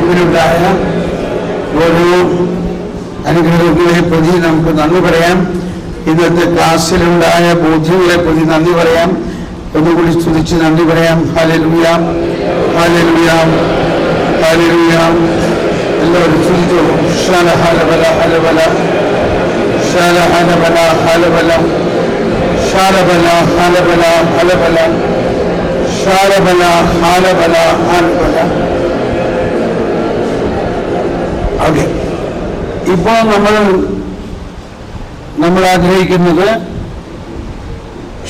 മുമ്പിലുണ്ടായ ഓരോ അനുഗ്രഹങ്ങളെ പ്രതി നമുക്ക് നന്ദി പറയാം. ഇന്നത്തെ ക്ലാസ്സിലുണ്ടായ ബോധ്യങ്ങളെ പ്രതി നന്ദി പറയാം. ഒന്നുകൂടി സ്തുതിച്ച് നന്ദി പറയാം. ഹല്ലേലൂയ, ഹല്ലേലൂയ, ഹല്ലേലൂയ. എല്ലാവരും സ്തുതിച്ചോളൂ. ശാല ഹലബല ഹലബല, ശാല ഹലബല ഹലബല, ശാലബല ഹലബല ഹലബല, ശാലബല ഹലബല ഹലബല. ഓക്കെ, ഇപ്പോൾ നമ്മൾ ആഗ്രഹിക്കുന്നത്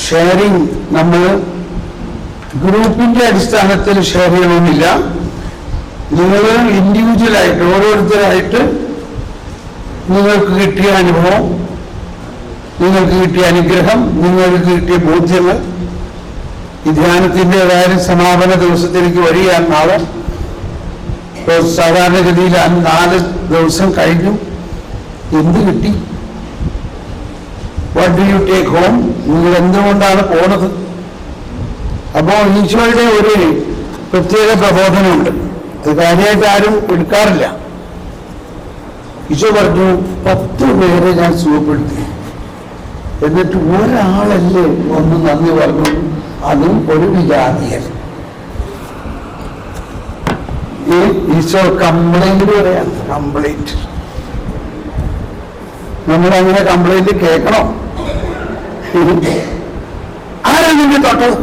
ഷെയറിങ് നമ്മൾ ഗ്രൂപ്പിന്റെ അടിസ്ഥാനത്തിൽ ഷെയർ ചെയ്യണമെന്നില്ല. നിങ്ങൾ ഇൻഡിവിജ്വലായിട്ട് ഓരോരുത്തരായിട്ട് നിങ്ങൾക്ക് കിട്ടിയ അനുഭവം, നിങ്ങൾക്ക് കിട്ടിയ അനുഗ്രഹം, നിങ്ങൾക്ക് കിട്ടിയ ബോധ്യങ്ങൾ, ഈ ധ്യാനത്തിന്റെ ഏതായാലും സമാപന ദിവസത്തിലേക്ക് വരികയാണ് നാളെ. ഇപ്പോൾ സാധാരണഗതിയിൽ 4 ദിവസം കഴിഞ്ഞു. എന്ത് കിട്ടി? What do you take home? നിങ്ങൾ എന്തുകൊണ്ടാണ് പോണത്? അപ്പോൾ ഈശോയുടെ ഒരു പ്രത്യേക പ്രബോധനമുണ്ട്. അത് കാര്യമായിട്ട് ആരും എടുക്കാറില്ല. ഈശോ പറഞ്ഞു 10 പേരെ ഞാൻ സുഖപ്പെടുത്തി, എന്നിട്ട് ഒരാളല്ലേ ഒന്ന് നന്ദി പറഞ്ഞു, അതും ഒരു വിജാതിയൻ. ഈശോ കംപ്ലൈന്റ് പറയാം. കംപ്ലൈന്റ് നമ്മളങ്ങനെ കംപ്ലൈന്റ് കേൾക്കണോ? ആരാ നിന്നെ തൊട്ടത്?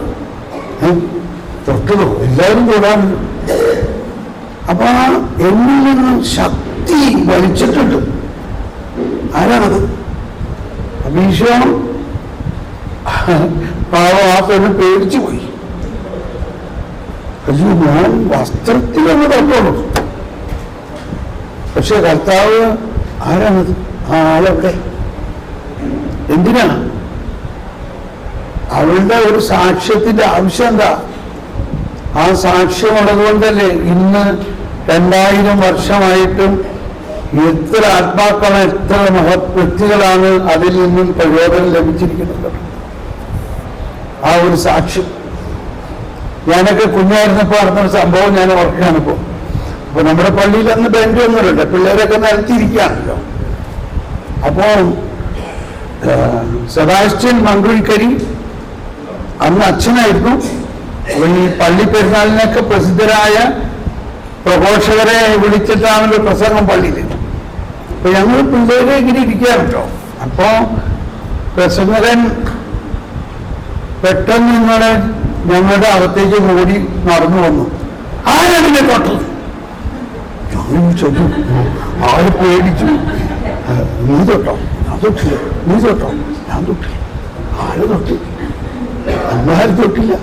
തൊട്ടതോ? എല്ലാവരും തൊടാൻ. അപ്പൊ എന്നിൽ നിന്ന് ശക്തി വലിച്ചിട്ടുണ്ട്. ആരാണത്? ഈശോ പാവം ആ പെണ്ണ് പേടിച്ചു പോയി. അയ്യോ, ഞാൻ വസ്ത്രത്തിലൊന്ന് തൊട്ടുള്ളൂ. പക്ഷെ കർത്താവ് ആരാണത്? ആ ആളെവിടെ? എന്തിനാ? അവളുടെ ഒരു സാക്ഷ്യത്തിന്റെ ആവശ്യം എന്താ? ആ സാക്ഷ്യമുള്ളതുകൊണ്ടല്ലേ ഇന്ന് 2000 വർഷമായിട്ടും എത്ര ആത്മാക്കളാണ്, എത്ര മഹത് വ്യക്തികളാണ് അതിൽ നിന്നും പ്രയോജനം ലഭിച്ചിരിക്കുന്നത്. ആ ഒരു സാക്ഷ്യം. ഞാനൊക്കെ കുഞ്ഞായിരുന്നപ്പോൾ നടന്നൊരു സംഭവം ഞാൻ ഓർക്കുകയാണിപ്പോൾ. അപ്പൊ നമ്മുടെ പള്ളിയിൽ അന്ന് ബെഞ്ചൊന്നുമില്ല, പിള്ളേരൊക്കെ നിരത്തിയിരിക്കുകയാണല്ലോ. അപ്പോ സെബാസ്റ്റ്യൻ മങ്കുഴിക്കരി അന്ന് അച്ഛനായിരുന്നു. അപ്പൊ ഈ പള്ളി പെരുന്നാളിനൊക്കെ പ്രസിദ്ധരായ പ്രഘോഷകരെ വിളിച്ചിട്ടാണല്ലോ പ്രസംഗം പള്ളിയിൽ. അപ്പൊ ഞങ്ങൾ പിള്ളേരെ ഇങ്ങനെ ഇരിക്കുകയാണല്ലോ. അപ്പോ പ്രസംഗകൻ പെട്ടെന്ന് ഞങ്ങളുടെ അകത്തേക്ക് കൂടി നടന്നു വന്നു. ആരതിനെ തൊട്ടത്? ഞാൻ ചോദിച്ചു. ആര് പേടിച്ചു? നീ തൊട്ടോ? ഞാൻ തൊട്ടില്ല. നീ തൊട്ടോ? ഞാൻ തൊട്ടില്ല. ആര് തൊട്ടി? അന്നാരും തൊട്ടില്ല.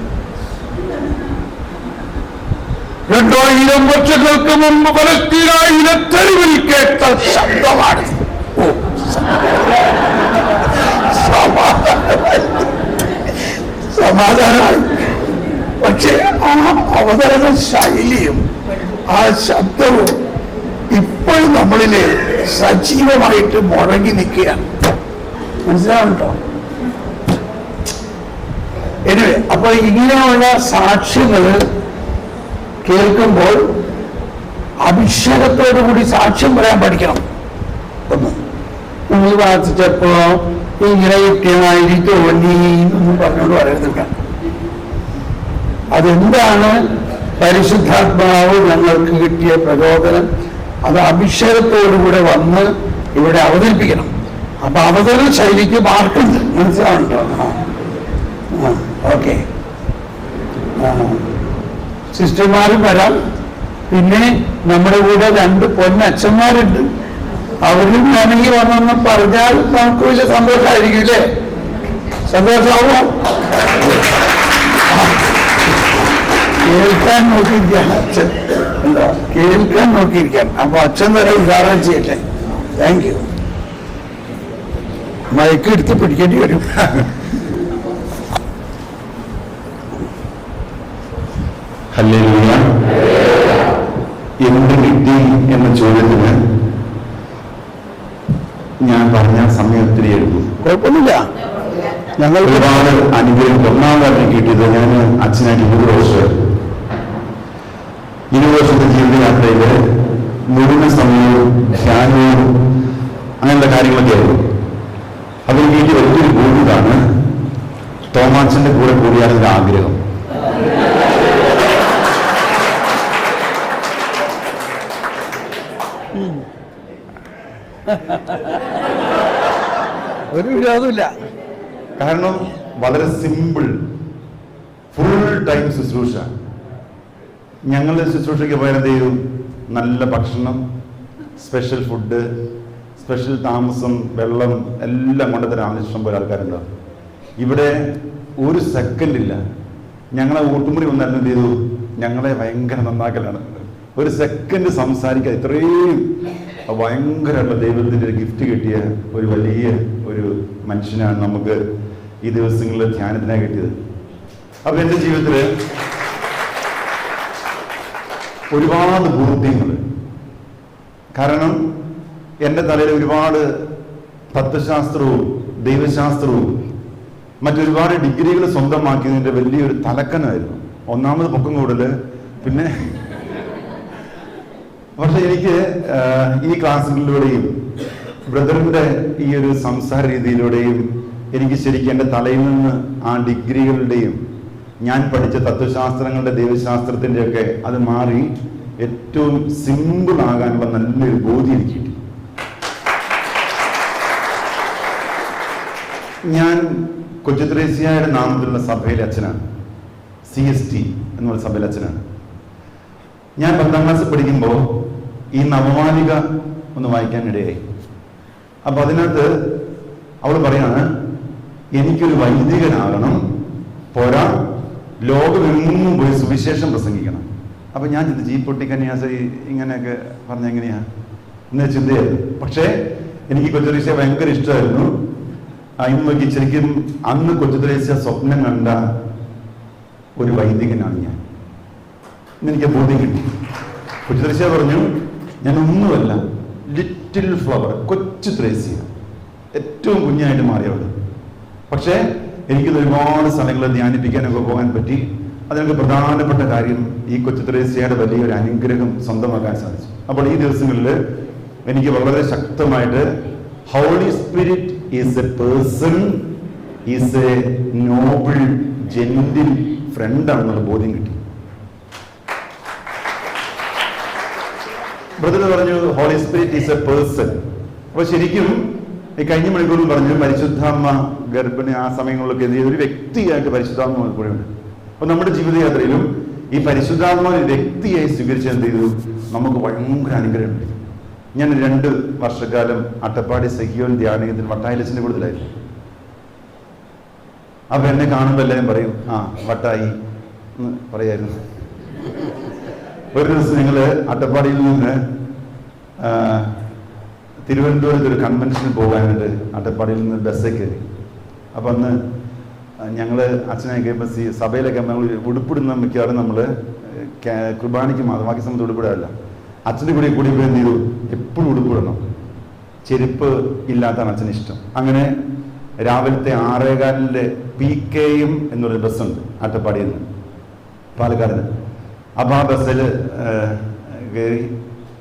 2000 വർഷങ്ങൾക്ക് മുമ്പ് പലസ്തീനായിലെ തെരുവിൽ കേട്ട ശബ്ദമാണ്. സമാധാനമായി. പക്ഷെ ആ അവതരണ ശൈലിയും ആ ശബ്ദവും ഇപ്പോഴും നമ്മളില് സജീവമായിട്ട് മുഴങ്ങി നിൽക്കുകയാണ്. മനസ്സിലാവുന്നുണ്ടോ? എനിവേ, അപ്പൊ ഇങ്ങനെയുള്ള സാക്ഷ്യങ്ങൾ കേൾക്കുമ്പോൾ അഭിഷേകത്തോടുകൂടി സാക്ഷ്യം പറയാൻ പഠിക്കണം. ഒന്ന്, നിങ്ങൾ വായിച്ചപ്പോ ഇങ്ങനെ കൃത്യമായിരിക്കും എന്നൊന്നും പറഞ്ഞുകൊണ്ട് പറയരുത്. അതെന്താണ്? പരിശുദ്ധാത്മാവ് ഞങ്ങൾക്ക് കിട്ടിയ പ്രചോദനം. അത് അഭിഷേകത്തോടുകൂടെ വന്ന് ഇവിടെ അവതരിപ്പിക്കണം. അപ്പൊ അവതരണ ശൈലിക്ക് മാർക്കുണ്ട്. മനസ്സിലാവുന്നുണ്ടോ? ഓക്കെ. സിസ്റ്റർമാരും വരാം. പിന്നെ നമ്മുടെ കൂടെ 2 പൊന്നച്ഛന്മാരുണ്ട്. അവരും വേണമെങ്കിൽ വന്നെന്ന് പറഞ്ഞാൽ നമുക്ക് വലിയ സന്തോഷമായിരിക്കും. അല്ലേ? സന്തോഷമാവോ? കേൾക്കാൻ നോക്കിയിരിക്കുകയാണ് അച്ഛൻ. എന്താ? കേൾക്കാൻ നോക്കിയിരിക്കാൻ. അപ്പൊ അച്ഛൻ വരെ ഉദാഹരണം ചെയ്യട്ടെ. Thank you. മയക്ക് എടുത്ത് പിടിക്കേണ്ടി വരും. ഹല്ലേലൂയ. എന്ത് കിട്ടി എന്ന ചോദ്യത്തിന് ഞാൻ പറഞ്ഞ സമയം ഒത്തിരി എടുക്കും. കുഴപ്പമൊന്നുമില്ല. ഞങ്ങൾ ഒരുപാട് അനുഗ്രഹം. ഒന്നാമതായിട്ട് കിട്ടിയത്, ഞാൻ അച്ഛനായിട്ട് 20 വർഷത്തെ ജീവിതയാത്രയിൽ മുഴുവൻ സമയവും ധ്യാനവും അങ്ങനെയുള്ള കാര്യങ്ങളൊക്കെ ആയിരുന്നു. അതെനിക്ക് എനിക്ക് വലിയൊരു ബോധ്യമാണ് തോമാച്ചന്റെ കൂടെ കൂടിയാലൊരു ആഗ്രഹം. ഒരു വിരോധമില്ല. കാരണം വളരെ സിമ്പിൾ, ഫുൾ ടൈം ശുശ്രൂഷ. ഞങ്ങളുടെ ശുശ്രൂഷയ്ക്ക് പോയാൽ എന്ത് ചെയ്യും? നല്ല ഭക്ഷണം, സ്പെഷ്യൽ ഫുഡ്, സ്പെഷ്യൽ താമസം, വെള്ളം എല്ലാം കൊണ്ടുതരാൻ ഇഷ്ടം പോലെ ആൾക്കാരുണ്ടാവും. ഇവിടെ ഒരു സെക്കൻഡില്ല. ഞങ്ങളെ ഊട്ടുമുറി വന്നാലും എന്ത് ചെയ്തു? ഞങ്ങളെ ഭയങ്കര നന്നാക്കലാണ്. ഒരു സെക്കൻഡ് സംസാരിക്കാൻ ഇത്രയും ഭയങ്കരമായിട്ടുള്ള ദൈവത്തിൻ്റെ ഒരു ഗിഫ്റ്റ് കിട്ടിയ ഒരു വലിയ ഒരു മനുഷ്യനാണ് നമുക്ക് ഈ ദിവസങ്ങളിൽ ധ്യാനത്തിനായി കിട്ടിയത്. അപ്പൊ എൻ്റെ ജീവിതത്തിൽ ഒരുപാട് ബോധ്യങ്ങൾ, കാരണം എൻ്റെ തലയിൽ ഒരുപാട് തത്വശാസ്ത്രവും ദൈവശാസ്ത്രവും മറ്റൊരുപാട് ഡിഗ്രികൾ സ്വന്തമാക്കിയതിൻ്റെ വലിയൊരു തലക്കനായിരുന്നു. ഒന്നാമത് പൊക്കം കൂടുതൽ, പിന്നെ പക്ഷെ എനിക്ക് ഈ ക്ലാസ്സുകളിലൂടെയും ബ്രദറിന്റെ ഈ ഒരു സംസാര രീതിയിലൂടെയും എനിക്ക് ശരിക്കും എൻ്റെ തലയിൽ നിന്ന് ആ ഡിഗ്രികളുടെയും ഞാൻ പഠിച്ച തത്വശാസ്ത്രങ്ങളുടെ ദൈവശാസ്ത്രത്തിൻ്റെ ഒക്കെ അത് മാറി ഏറ്റവും സിമ്പിൾ ആകാനുള്ള നല്ലൊരു ബോധ്യം എനിക്ക് കിട്ടി. ഞാൻ കൊച്ചുത്രേസ്യയുടെ നാമത്തിലുള്ള സഭയിലെ അച്ഛനാണ്. CST എന്നുള്ള സഭയിലെ അച്ഛനാണ്. ഞാൻ 10ാം ക്ലാസ്സിൽ പഠിക്കുമ്പോൾ ഈ നവമാലിക ഒന്ന് വായിക്കാനിടയായി. അപ്പൊ അതിനകത്ത് അവൾ പറയാണ്, എനിക്കൊരു വൈദികനാകണം, പോരാ ലോകമെങ്ങും പോയി സുവിശേഷം പ്രസംഗിക്കണം. അപ്പൊ ഞാൻ ചിന്തിച്ചു, ഈ പൊട്ടിക്കന്യാസ ഇങ്ങനെയൊക്കെ പറഞ്ഞ എങ്ങനെയാ എന്ന ചിന്തയായിരുന്നു. പക്ഷേ എനിക്ക് കൊച്ചുത്രേസ്യ ഭയങ്കര ഇഷ്ടമായിരുന്നു. ഇന്ന് നോക്കി ശരിക്കും അന്ന് കൊച്ചുത്രേസ്യ സ്വപ്നം കണ്ട ഒരു വൈദികനാണ് ഞാൻ. ഇന്നെനിക്ക് ബോധ്യം കിട്ടി. കൊച്ചുത്രേസ്യ പറഞ്ഞു, ഞാൻ ഒന്നുമല്ല, ലിറ്റിൽ ഫ്ലവർ, കൊച്ചു ത്രേസ്യ, ഏറ്റവും കുഞ്ഞായിട്ട് മാറിയവൾ. പക്ഷേ എനിക്കിത് ഒരുപാട് സ്ഥലങ്ങളിൽ ധ്യാനിപ്പിക്കാനൊക്കെ പോകാൻ പറ്റി. അതിനൊക്കെ പ്രധാനപ്പെട്ട കാര്യം ഈ കൊച്ചു ത്രേസ്യയുടെ വലിയൊരു അനുഗ്രഹം സ്വന്തമാക്കാൻ സാധിച്ചു. അപ്പോൾ ഈ ദിവസങ്ങളിൽ എനിക്ക് വളരെ ശക്തമായിട്ട് holy spirit is a person, is a noble gentle friend ആണെന്നുള്ള ബോധ്യം കിട്ടി. ബ്രദർ പറഞ്ഞു holy spirit is a person. അപ്പൊ ശരിക്കും ഈ കഴിഞ്ഞ മണിക്കൂറിൽ പറഞ്ഞു പരിശുദ്ധാമ്മ ഗർഭിണി ആ സമയങ്ങളിലൊക്കെ എന്ത് ചെയ്തു? ഒരു വ്യക്തിയായിട്ട് പരിശുദ്ധാത്മ കൂടെയുണ്ട്. അപ്പൊ നമ്മുടെ ജീവിതയാത്രയിലും ഈ പരിശുദ്ധാത്മ ഒരു വ്യക്തിയായി സ്വീകരിച്ച് എന്ത് ചെയ്തു? നമുക്ക് ഭയങ്കര അനുഗ്രഹമുണ്ട്. ഞാൻ 2 വർഷക്കാലം അട്ടപ്പാടി സഹിയോൻ ധ്യാനത്തിന് വട്ടായിലച്ഛൻ്റെ കൂടുതലായിരുന്നു. അപ്പൊ എന്നെ കാണുമ്പോൾ എല്ലാവരും പറയും, ആ വട്ടായി എന്ന് പറയായിരുന്നു. ഒരു ദിവസം ഞങ്ങള് അട്ടപ്പാടിയിൽ നിന്ന് തിരുവനന്തപുരത്ത് ഒരു കൺവെൻഷന് പോകാനായിട്ട് അട്ടപ്പാടിയിൽ നിന്ന് ബസ്സിൽ കയറി. അപ്പൊ അന്ന് ഞങ്ങള് അച്ഛനെ കഴിയുമ്പോൾ സഭയിലൊക്കെ നമ്മൾ ഉടുപ്പിടുന്ന മിക്കവാറും നമ്മള് കുർബാനയ്ക്ക് മാത്രം, ബാക്കി സമയത്ത് ഉടുപ്പിടാറില്ല. അച്ഛൻ്റെ കൂടെ കൂടിയപ്പോൾ എന്ത് ചെയ്തു? എപ്പോഴും ഉടുപ്പിടണം, ചെരുപ്പ് ഇല്ലാത്താണ് അച്ഛന് ഇഷ്ടം. അങ്ങനെ രാവിലത്തെ 6:15 PKM എന്നൊരു ബസ്സുണ്ട് അട്ടപ്പാടിയിൽ നിന്ന് പാലക്കാടിന്. അപ്പൊ ആ ബസ്സിൽ കയറി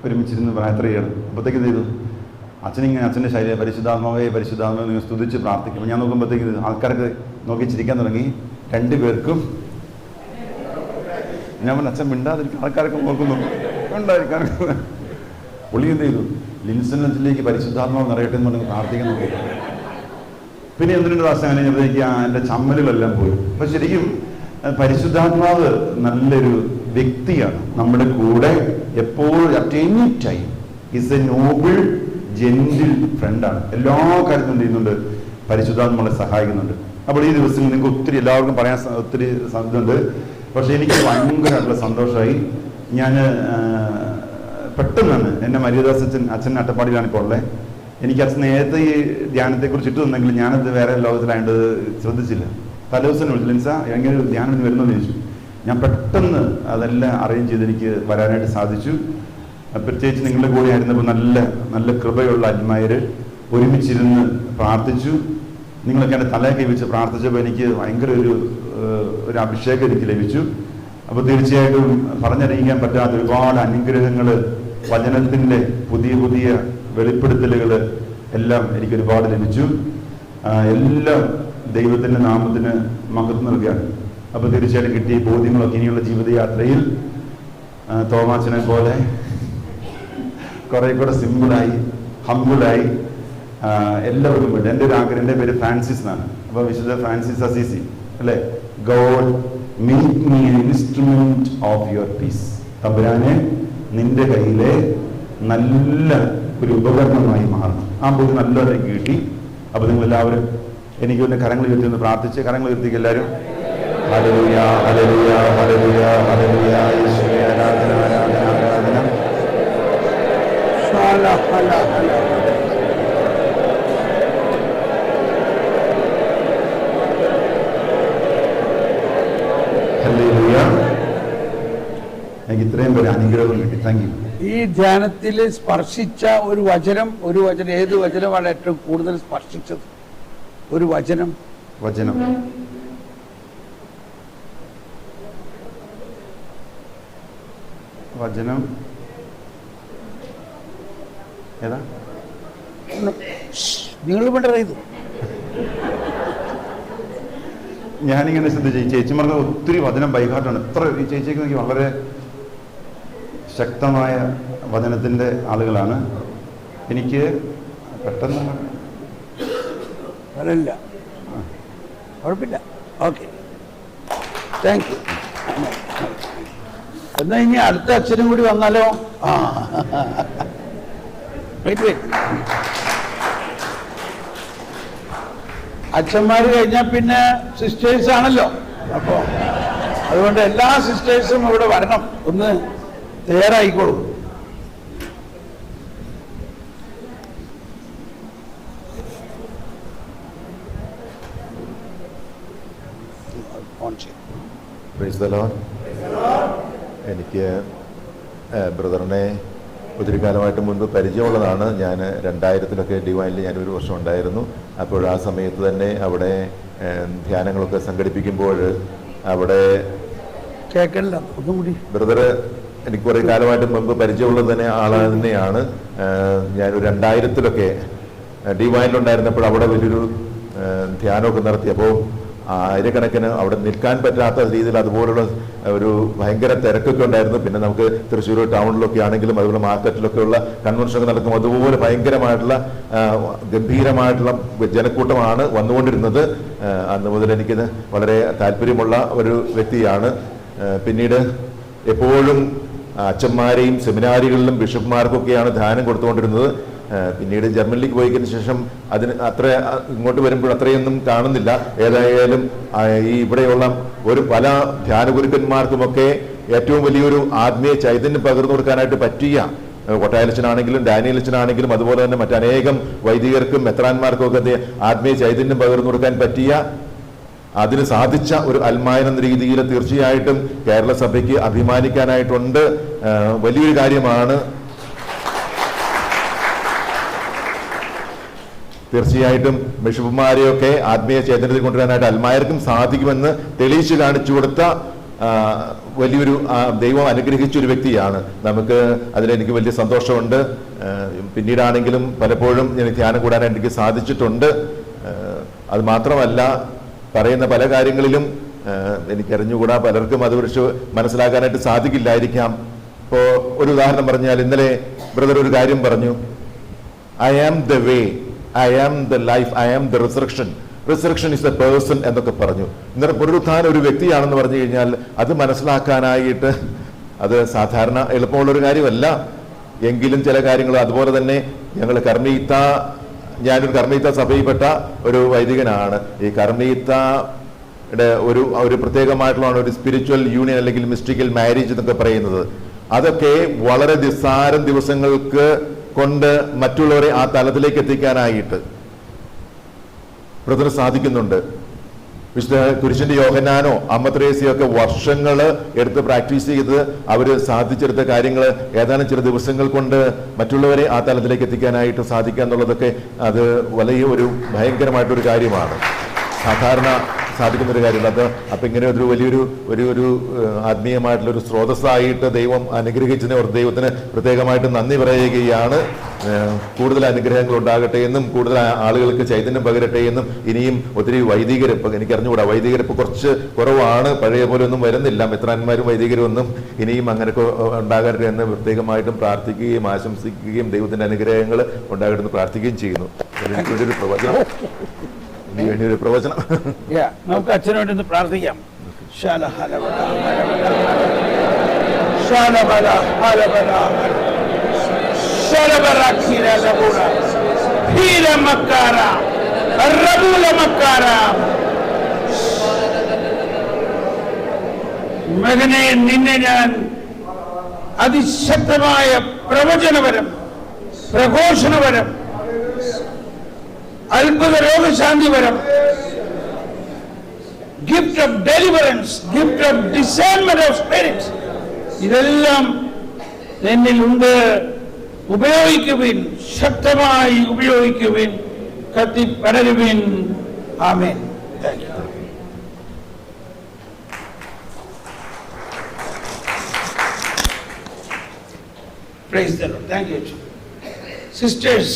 ഒരുമിച്ചിരുന്ന് യാത്ര ചെയ്യണം. അപ്പോഴത്തേക്ക് എന്ത് ചെയ്തു? അച്ഛനിങ്ങനെ അച്ഛൻ്റെ ശൈലി പരിശുദ്ധാത്മാവേ പരിശുദ്ധാത്മാവെ നിങ്ങൾ സ്തുതിച്ച് പ്രാർത്ഥിക്കും. ഞാൻ നോക്കുമ്പോഴത്തേക്ക് ആൾക്കാർക്ക് നോക്കി ചിരിക്കാൻ തുടങ്ങി. 2 പേർക്കും ഞാൻ പറഞ്ഞു, അച്ഛൻ മിണ്ടാതിരിക്കും, ആൾക്കാരൊക്കെ നോക്കുന്നു, ഉണ്ടായിരിക്കാൻ. പുള്ളി എന്ത് ചെയ്തു? ലിൻസനത്തിലേക്ക് പരിശുദ്ധാത്മാവ് നിറയട്ടെ എന്ന് പറഞ്ഞ് പ്രാർത്ഥിക്കാൻ നോക്കി. പിന്നെ 1-2 പ്രാവശ്യം അങ്ങനെ കഴിഞ്ഞപ്പോഴത്തേക്ക് എൻ്റെ ചമ്മലുകളെല്ലാം പോയി. അപ്പൊ ശരിക്കും പരിശുദ്ധാത്മാവ് നല്ലൊരു വ്യക്തിയാണ്, നമ്മുടെ കൂടെ എപ്പോഴും at any time is a noble gentle ഫ്രണ്ടാണ്. എല്ലാ കാര്യത്തിലും എന്ത് ചെയ്യുന്നുണ്ട്? പരിശുദ്ധാത്മ നമ്മളെ സഹായിക്കുന്നുണ്ട്. അപ്പോൾ ഈ ദിവസം നിങ്ങൾക്ക് ഒത്തിരി എല്ലാവർക്കും പറയാൻ ഒത്തിരി സാധ്യതയുണ്ട്. പക്ഷെ എനിക്ക് ഭയങ്കരമായിട്ടുള്ള സന്തോഷമായി. ഞാൻ പെട്ടെന്നാണ് എന്നെ മരിയദാസ് അച്ഛൻ അട്ടപ്പാടിയിലാണ് ഇപ്പോൾ ഉള്ളത്. എനിക്ക് അച്ഛൻ നേരത്തെ ഈ ധ്യാനത്തെക്കുറിച്ച് ഇട്ട് തന്നെങ്കിൽ ഞാനത് വേറെ ലോകത്തിലായത് ശ്രദ്ധിച്ചില്ല. തലേദിവസം വിളിച്ചു, ലിൻസ എങ്ങനെ ധ്യാനം വരുന്നതെന്ന് ചോദിച്ചു. ഞാൻ പെട്ടെന്ന് അതെല്ലാം അറേഞ്ച് ചെയ്ത് എനിക്ക് വരാനായിട്ട് സാധിച്ചു. പ്രത്യേകിച്ച് നിങ്ങളുടെ കൂടെ ആയിരുന്നപ്പോൾ നല്ല നല്ല കൃപയുള്ള ആത്മാര് ഒരുമിച്ചിരുന്ന് പ്രാർത്ഥിച്ചു. നിങ്ങളൊക്കെ എൻ്റെ തലയൊക്കെ വെച്ച് പ്രാർത്ഥിച്ചപ്പോൾ എനിക്ക് ഭയങ്കര ഒരു അഭിഷേകം എനിക്ക് ലഭിച്ചു. അപ്പോൾ തീർച്ചയായിട്ടും പറഞ്ഞറിയിക്കാൻ പറ്റാത്ത ഒരുപാട് അനുഗ്രഹങ്ങൾ വചനത്തിൻ്റെ പുതിയ പുതിയ വെളിപ്പെടുത്തലുകൾ എല്ലാം എനിക്ക് ഒരുപാട് ലഭിച്ചു. എല്ലാം ദൈവത്തിൻ്റെ നാമത്തിന് മഹത്വം നൽകുകയാണ്. അപ്പോൾ തീർച്ചയായിട്ടും കിട്ടിയ ബോധ്യങ്ങളൊക്കെ ഇനിയുള്ള ജീവിതയാത്രയിൽ തോമാച്ചനെ പോലെ കുറെ കൂടെ സിമ്പിളായി ഹമ്പിളായി എല്ലാവർക്കും വേണ്ടി. എൻ്റെ ഒരു ആഗ്രഹം, എൻ്റെ പേര് ഫ്രാൻസിസ് എന്നാണ്. അപ്പോൾ വിശുദ്ധ ഫ്രാൻസിസ് അസീസി അല്ലേ, God make me an instrument of your piece. തമ്പുരാനെ നിന്റെ കയ്യിലെ നല്ല ഒരു ഉപകരണമായി മാറണം. ആ ബോധ്യം നല്ലതായിട്ട് കിട്ടി. അപ്പോൾ നിങ്ങൾ എല്ലാവരും എനിക്ക് വേണ്ടി കരങ്ങൾ ഉയർത്തി ഒന്ന് പ്രാർത്ഥിച്ച്, കരങ്ങൾ ഉയർത്തിക്ക് എല്ലാവരും. ഹല്ലേലൂയ ഹല്ലേലൂയ ഹല്ലേലൂയ ഹല്ലേലൂയ. യേശുവേ ആരാധന ആരാധന ആരാധന. എനിക്ക് ഇത്രയും പേര് അനുഗ്രഹം കിട്ടി. Thank you. ഈ ധ്യാനത്തിൽ സ്പർശിച്ച ഒരു വചനം ഏത് വചനമാണ് ഏറ്റവും കൂടുതൽ സ്പർശിച്ചത്? ഒരു വചനം ഏതാ? നിങ്ങൾ ഇത് ഞാനിങ്ങനെ ശ്രദ്ധിച്ചു. ചേച്ചിമാർക്ക് ഒത്തിരി വചനം ബൈഹാർട്ടാണ്. എത്ര ഈ ചേച്ചിക്ക് എനിക്ക് വളരെ ശക്തമായ വചനത്തിൻ്റെ ആളുകളാണ്. എനിക്ക് പെട്ടെന്ന് അതല്ല, കുഴപ്പമില്ല. Okay, thank you. എന്നാ ഇനി അടുത്ത അച്ഛനും കൂടി വന്നാലോ? അച്ഛന്മാര് കഴിഞ്ഞാൽ പിന്നെ സിസ്റ്റേഴ്സ് ആണല്ലോ. അപ്പോ അതുകൊണ്ട് എല്ലാ സിസ്റ്റേഴ്സും ഇവിടെ വരണം, ഒന്ന് തയ്യാറായിക്കോളൂ. എനിക്ക് ബ്രദറിനെ ഒത്തിരി കാലമായിട്ട് മുൻപ് പരിചയമുള്ളതാണ്. ഞാൻ 2000-ലൊക്കെ ഡിവൈനിൽ ഞാനൊരു വർഷം ഉണ്ടായിരുന്നു. അപ്പോൾ ആ സമയത്ത് തന്നെ അവിടെ ധ്യാനങ്ങളൊക്കെ സംഘടിപ്പിക്കുമ്പോൾ അവിടെ ബ്രദർ എനിക്ക് കുറേ കാലമായിട്ട് മുൻപ് പരിചയമുള്ളത് തന്നെ ആളാണ് തന്നെയാണ്. ഞാനൊരു 2000-ലൊക്കെ ഡിവൈനിലുണ്ടായിരുന്നപ്പോൾ അവിടെ വലിയൊരു ധ്യാനമൊക്കെ നടത്തിയപ്പോൾ ആയിരക്കണക്കിന് അവിടെ നിൽക്കാൻ പറ്റാത്ത രീതിയിൽ അതുപോലുള്ള ഒരു ഭയങ്കര തിരക്കൊക്കെ ഉണ്ടായിരുന്നു. പിന്നെ നമുക്ക് തൃശ്ശൂർ ടൗണിലൊക്കെ ആണെങ്കിലും അതുപോലെ മാർക്കറ്റിലൊക്കെയുള്ള കൺവെൻഷനൊക്കെ നടക്കും. അതുപോലെ ഭയങ്കരമായിട്ടുള്ള ഗംഭീരമായിട്ടുള്ള ജനക്കൂട്ടമാണ് വന്നുകൊണ്ടിരുന്നത്. അന്ന് മുതൽ എനിക്കിത് വളരെ താല്പര്യമുള്ള ഒരു വ്യക്തിയാണ്. പിന്നീട് എപ്പോഴും അച്ഛന്മാരെയും സെമിനാരികളിലും ബിഷപ്പ്മാർക്കൊക്കെയാണ് ധ്യാനം കൊടുത്തുകൊണ്ടിരുന്നത്. പിന്നീട് ജർമ്മനിലേക്ക് പോയതിന് ശേഷം അതിന് അത്ര ഇങ്ങോട്ട് വരുമ്പോൾ അത്രയൊന്നും കാണുന്നില്ല. ഏതായാലും ഈ ഇവിടെയുള്ള പല ധ്യാനഗുരുക്കന്മാർക്കുമൊക്കെ ഏറ്റവും വലിയൊരു ആത്മീയ ചൈതന്യം പകർന്നു കൊടുക്കാനായിട്ട് പറ്റിയ കൊട്ടായലച്ചനാണെങ്കിലും ഡാനിയലച്ചനാണെങ്കിലും അതുപോലെ തന്നെ മറ്റനേകം വൈദികർക്കും മെത്രാന്മാർക്കും ഒക്കെ ആത്മീയ ചൈതന്യം പകർന്നു കൊടുക്കാൻ പറ്റിയ അതിന് സാധിച്ച ഒരു അൽമായ എന്ന രീതിയിൽ തീർച്ചയായിട്ടും കേരള സഭയ്ക്ക് അഭിമാനിക്കാനായിട്ടുണ്ട്. വലിയൊരു കാര്യമാണ്. തീർച്ചയായിട്ടും ബിഷപ്പുമാരെയൊക്കെ ആത്മീയ ചൈതന്യത്തിൽ കൊണ്ടുവരാനായിട്ട് അൽമായർക്കും സാധിക്കുമെന്ന് തെളിയിച്ചു കാണിച്ചു കൊടുത്ത വലിയൊരു ദൈവം അനുഗ്രഹിച്ചൊരു വ്യക്തിയാണ്. നമുക്ക് അതിലെനിക്ക് വലിയ സന്തോഷമുണ്ട്. പിന്നീടാണെങ്കിലും പലപ്പോഴും ഞാൻ ധ്യാനം കൂടാനായിട്ട് എനിക്ക് സാധിച്ചിട്ടുണ്ട്. അത് മാത്രമല്ല, പറയുന്ന പല കാര്യങ്ങളിലും എനിക്കറിഞ്ഞുകൂടാ, പലർക്കും അതുകുറിച്ച് മനസ്സിലാക്കാനായിട്ട് സാധിക്കില്ലായിരിക്കാം. ഇപ്പോൾ ഒരു ഉദാഹരണം പറഞ്ഞാൽ, ഇന്നലെ ബ്രദർ ഒരു കാര്യം പറഞ്ഞു, I am the way, I am the life, I am the resurrection, resurrection is the person എന്നൊക്കെ പറഞ്ഞു. ഇന്നലെ പുനരുത്ഥാനം ഒരു വ്യക്തിയാണെന്ന് പറഞ്ഞു കഴിഞ്ഞാൽ അത് മനസ്സിലാക്കാനായിട്ട് അത് സാധാരണ എളുപ്പമുള്ളൊരു കാര്യമല്ല. എങ്കിലും ചില കാര്യങ്ങൾ, അതുപോലെ തന്നെ ഞങ്ങൾ ഞാനൊരു കർമ്മീത്ത സഭയിൽപ്പെട്ട ഒരു വൈദികനാണ്. ഈ കർമ്മീത്തയുടെ ഒരു പ്രത്യേകമായിട്ടുള്ള ഒരു സ്പിരിച്വൽ യൂണിയൻ അല്ലെങ്കിൽ മിസ്റ്റിക്കൽ മാരേജ് എന്നൊക്കെ പറയുന്നത്, അതൊക്കെ വളരെ നിസ്സാരം ദിവസങ്ങൾക്ക് കൊണ്ട് മറ്റുള്ളവരെ ആ തലത്തിലേക്ക് എത്തിക്കാനായിട്ട് ബ്രദറിന് സാധിക്കുന്നുണ്ട്. വിശുദ്ധ കുരിശിന്റെ യോഹന്നാനോ അമ്മ ത്രേസ്യയോ ഒക്കെ വർഷങ്ങൾ എടുത്ത് പ്രാക്ടീസ് ചെയ്ത് അവർ സാധിച്ചെടുത്ത കാര്യങ്ങൾ ഏതാനും ചില ദിവസങ്ങൾ കൊണ്ട് മറ്റുള്ളവരെ ആ തലത്തിലേക്ക് എത്തിക്കാനായിട്ട് സാധിക്കുക എന്നുള്ളതൊക്കെ അത് വലിയ ഒരു ഭയങ്കരമായിട്ടൊരു കാര്യമാണ്. സാധിക്കുന്ന ഒരു കാര്യമാണ്. അപ്പം ഇങ്ങനെ ഒരു വലിയൊരു ഒരു ആത്മീയമായിട്ടുള്ളൊരു സ്രോതസ്സായിട്ട് ദൈവം അനുഗ്രഹിച്ചതിനെ ഓർത്ത് ദൈവത്തിന് പ്രത്യേകമായിട്ട് നന്ദി പറയുകയാണ്. കൂടുതൽ അനുഗ്രഹങ്ങൾ ഉണ്ടാകട്ടെ എന്നും കൂടുതൽ ആളുകൾക്ക് ചൈതന്യം പകരട്ടെ എന്നും. ഇനിയും ഒത്തിരി വൈദികർ, ഇപ്പം എനിക്ക് അറിഞ്ഞുകൂടാ, വൈദികർ ഇപ്പോൾ കുറച്ച് കുറവാണ്, പഴയ പോലെ ഒന്നും വരുന്നില്ല, മെത്രാന്മാരും വൈദികരും ഒന്നും. ഇനിയും അങ്ങനെയൊക്കെ ഉണ്ടാകട്ടെ എന്ന് പ്രത്യേകമായിട്ടും പ്രാർത്ഥിക്കുകയും ആശംസിക്കുകയും ദൈവത്തിൻ്റെ അനുഗ്രഹങ്ങൾ ഉണ്ടാകട്ടെ എന്ന് പ്രാർത്ഥിക്കുകയും ചെയ്യുന്നു. ഒരു പ്രവചനം, വേണ്ടിയൊരു പ്രവചനം നമുക്ക് അച്ഛന് വേണ്ടി ഒന്ന് പ്രാർത്ഥിക്കാം. മകനെ, നിന്നെ ഞാൻ അതിശക്തമായ പ്രവചനപരം, പ്രഘോഷണപരം, അത്ഭുത രോഗശാന്തിപരം, gift of deliverance, gift of discernment of spirit, ഇതെല്ലാം എന്നിലുണ്ട്. ഉപയോഗിക്കുവിൻ, ശക്തമായി ഉപയോഗിക്കുവിൻ, കത്തി പടരുവിൻ. ആമേൻ. Thank you. Praise the Lord. Thank you. Sisters,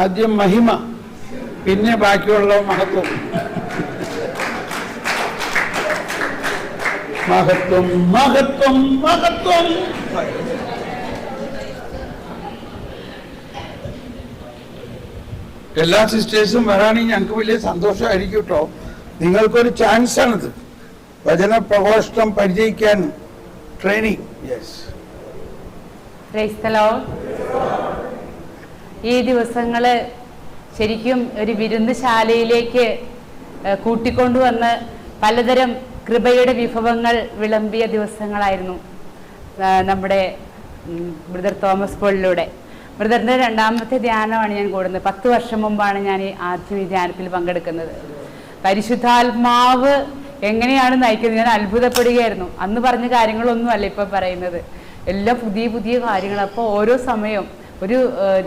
ആദ്യം മഹിമ, പിന്നെ ബാക്കിയുള്ള മഹത്വം. മഹത്വം, മഹത്വം, മഹത്വം. എല്ലാ സിസ്റ്റേഴ്സും വരാണെങ്കിൽ ഞങ്ങൾക്ക് വലിയ സന്തോഷമായിരിക്കും കേട്ടോ. നിങ്ങൾക്കൊരു ചാൻസ് ആണിത്, വചന പ്രഘോഷണം പരിചയിക്കാൻ training. Yes. Praise the Lord. ഈ ദിവസങ്ങൾ ശരിക്കും ഒരു വിരുന്നുശാലയിലേക്ക് കൂട്ടിക്കൊണ്ടുവന്ന് പലതരം കൃപയുടെ വിഭവങ്ങൾ വിളമ്പിയ ദിവസങ്ങളായിരുന്നു നമ്മുടെ ബ്രദർ തോമസ് പോളിലൂടെ. ബ്രദറിൻ്റെ രണ്ടാമത്തെ ധ്യാനമാണ് ഞാൻ കൂടുന്നത്. 10 വർഷം മുമ്പാണ് ഞാൻ ഈ ആദ്യം ഈ ധ്യാനത്തിൽ പങ്കെടുക്കുന്നത്. പരിശുദ്ധാത്മാവ് എങ്ങനെയാണ് നയിക്കുന്നത് ഞാൻ അത്ഭുതപ്പെടുകയായിരുന്നു. അന്ന് പറഞ്ഞ കാര്യങ്ങളൊന്നുമല്ല ഇപ്പം പറയുന്നത്, എല്ലാം പുതിയ പുതിയ കാര്യങ്ങൾ. അപ്പോൾ ഓരോ സമയം ഒരു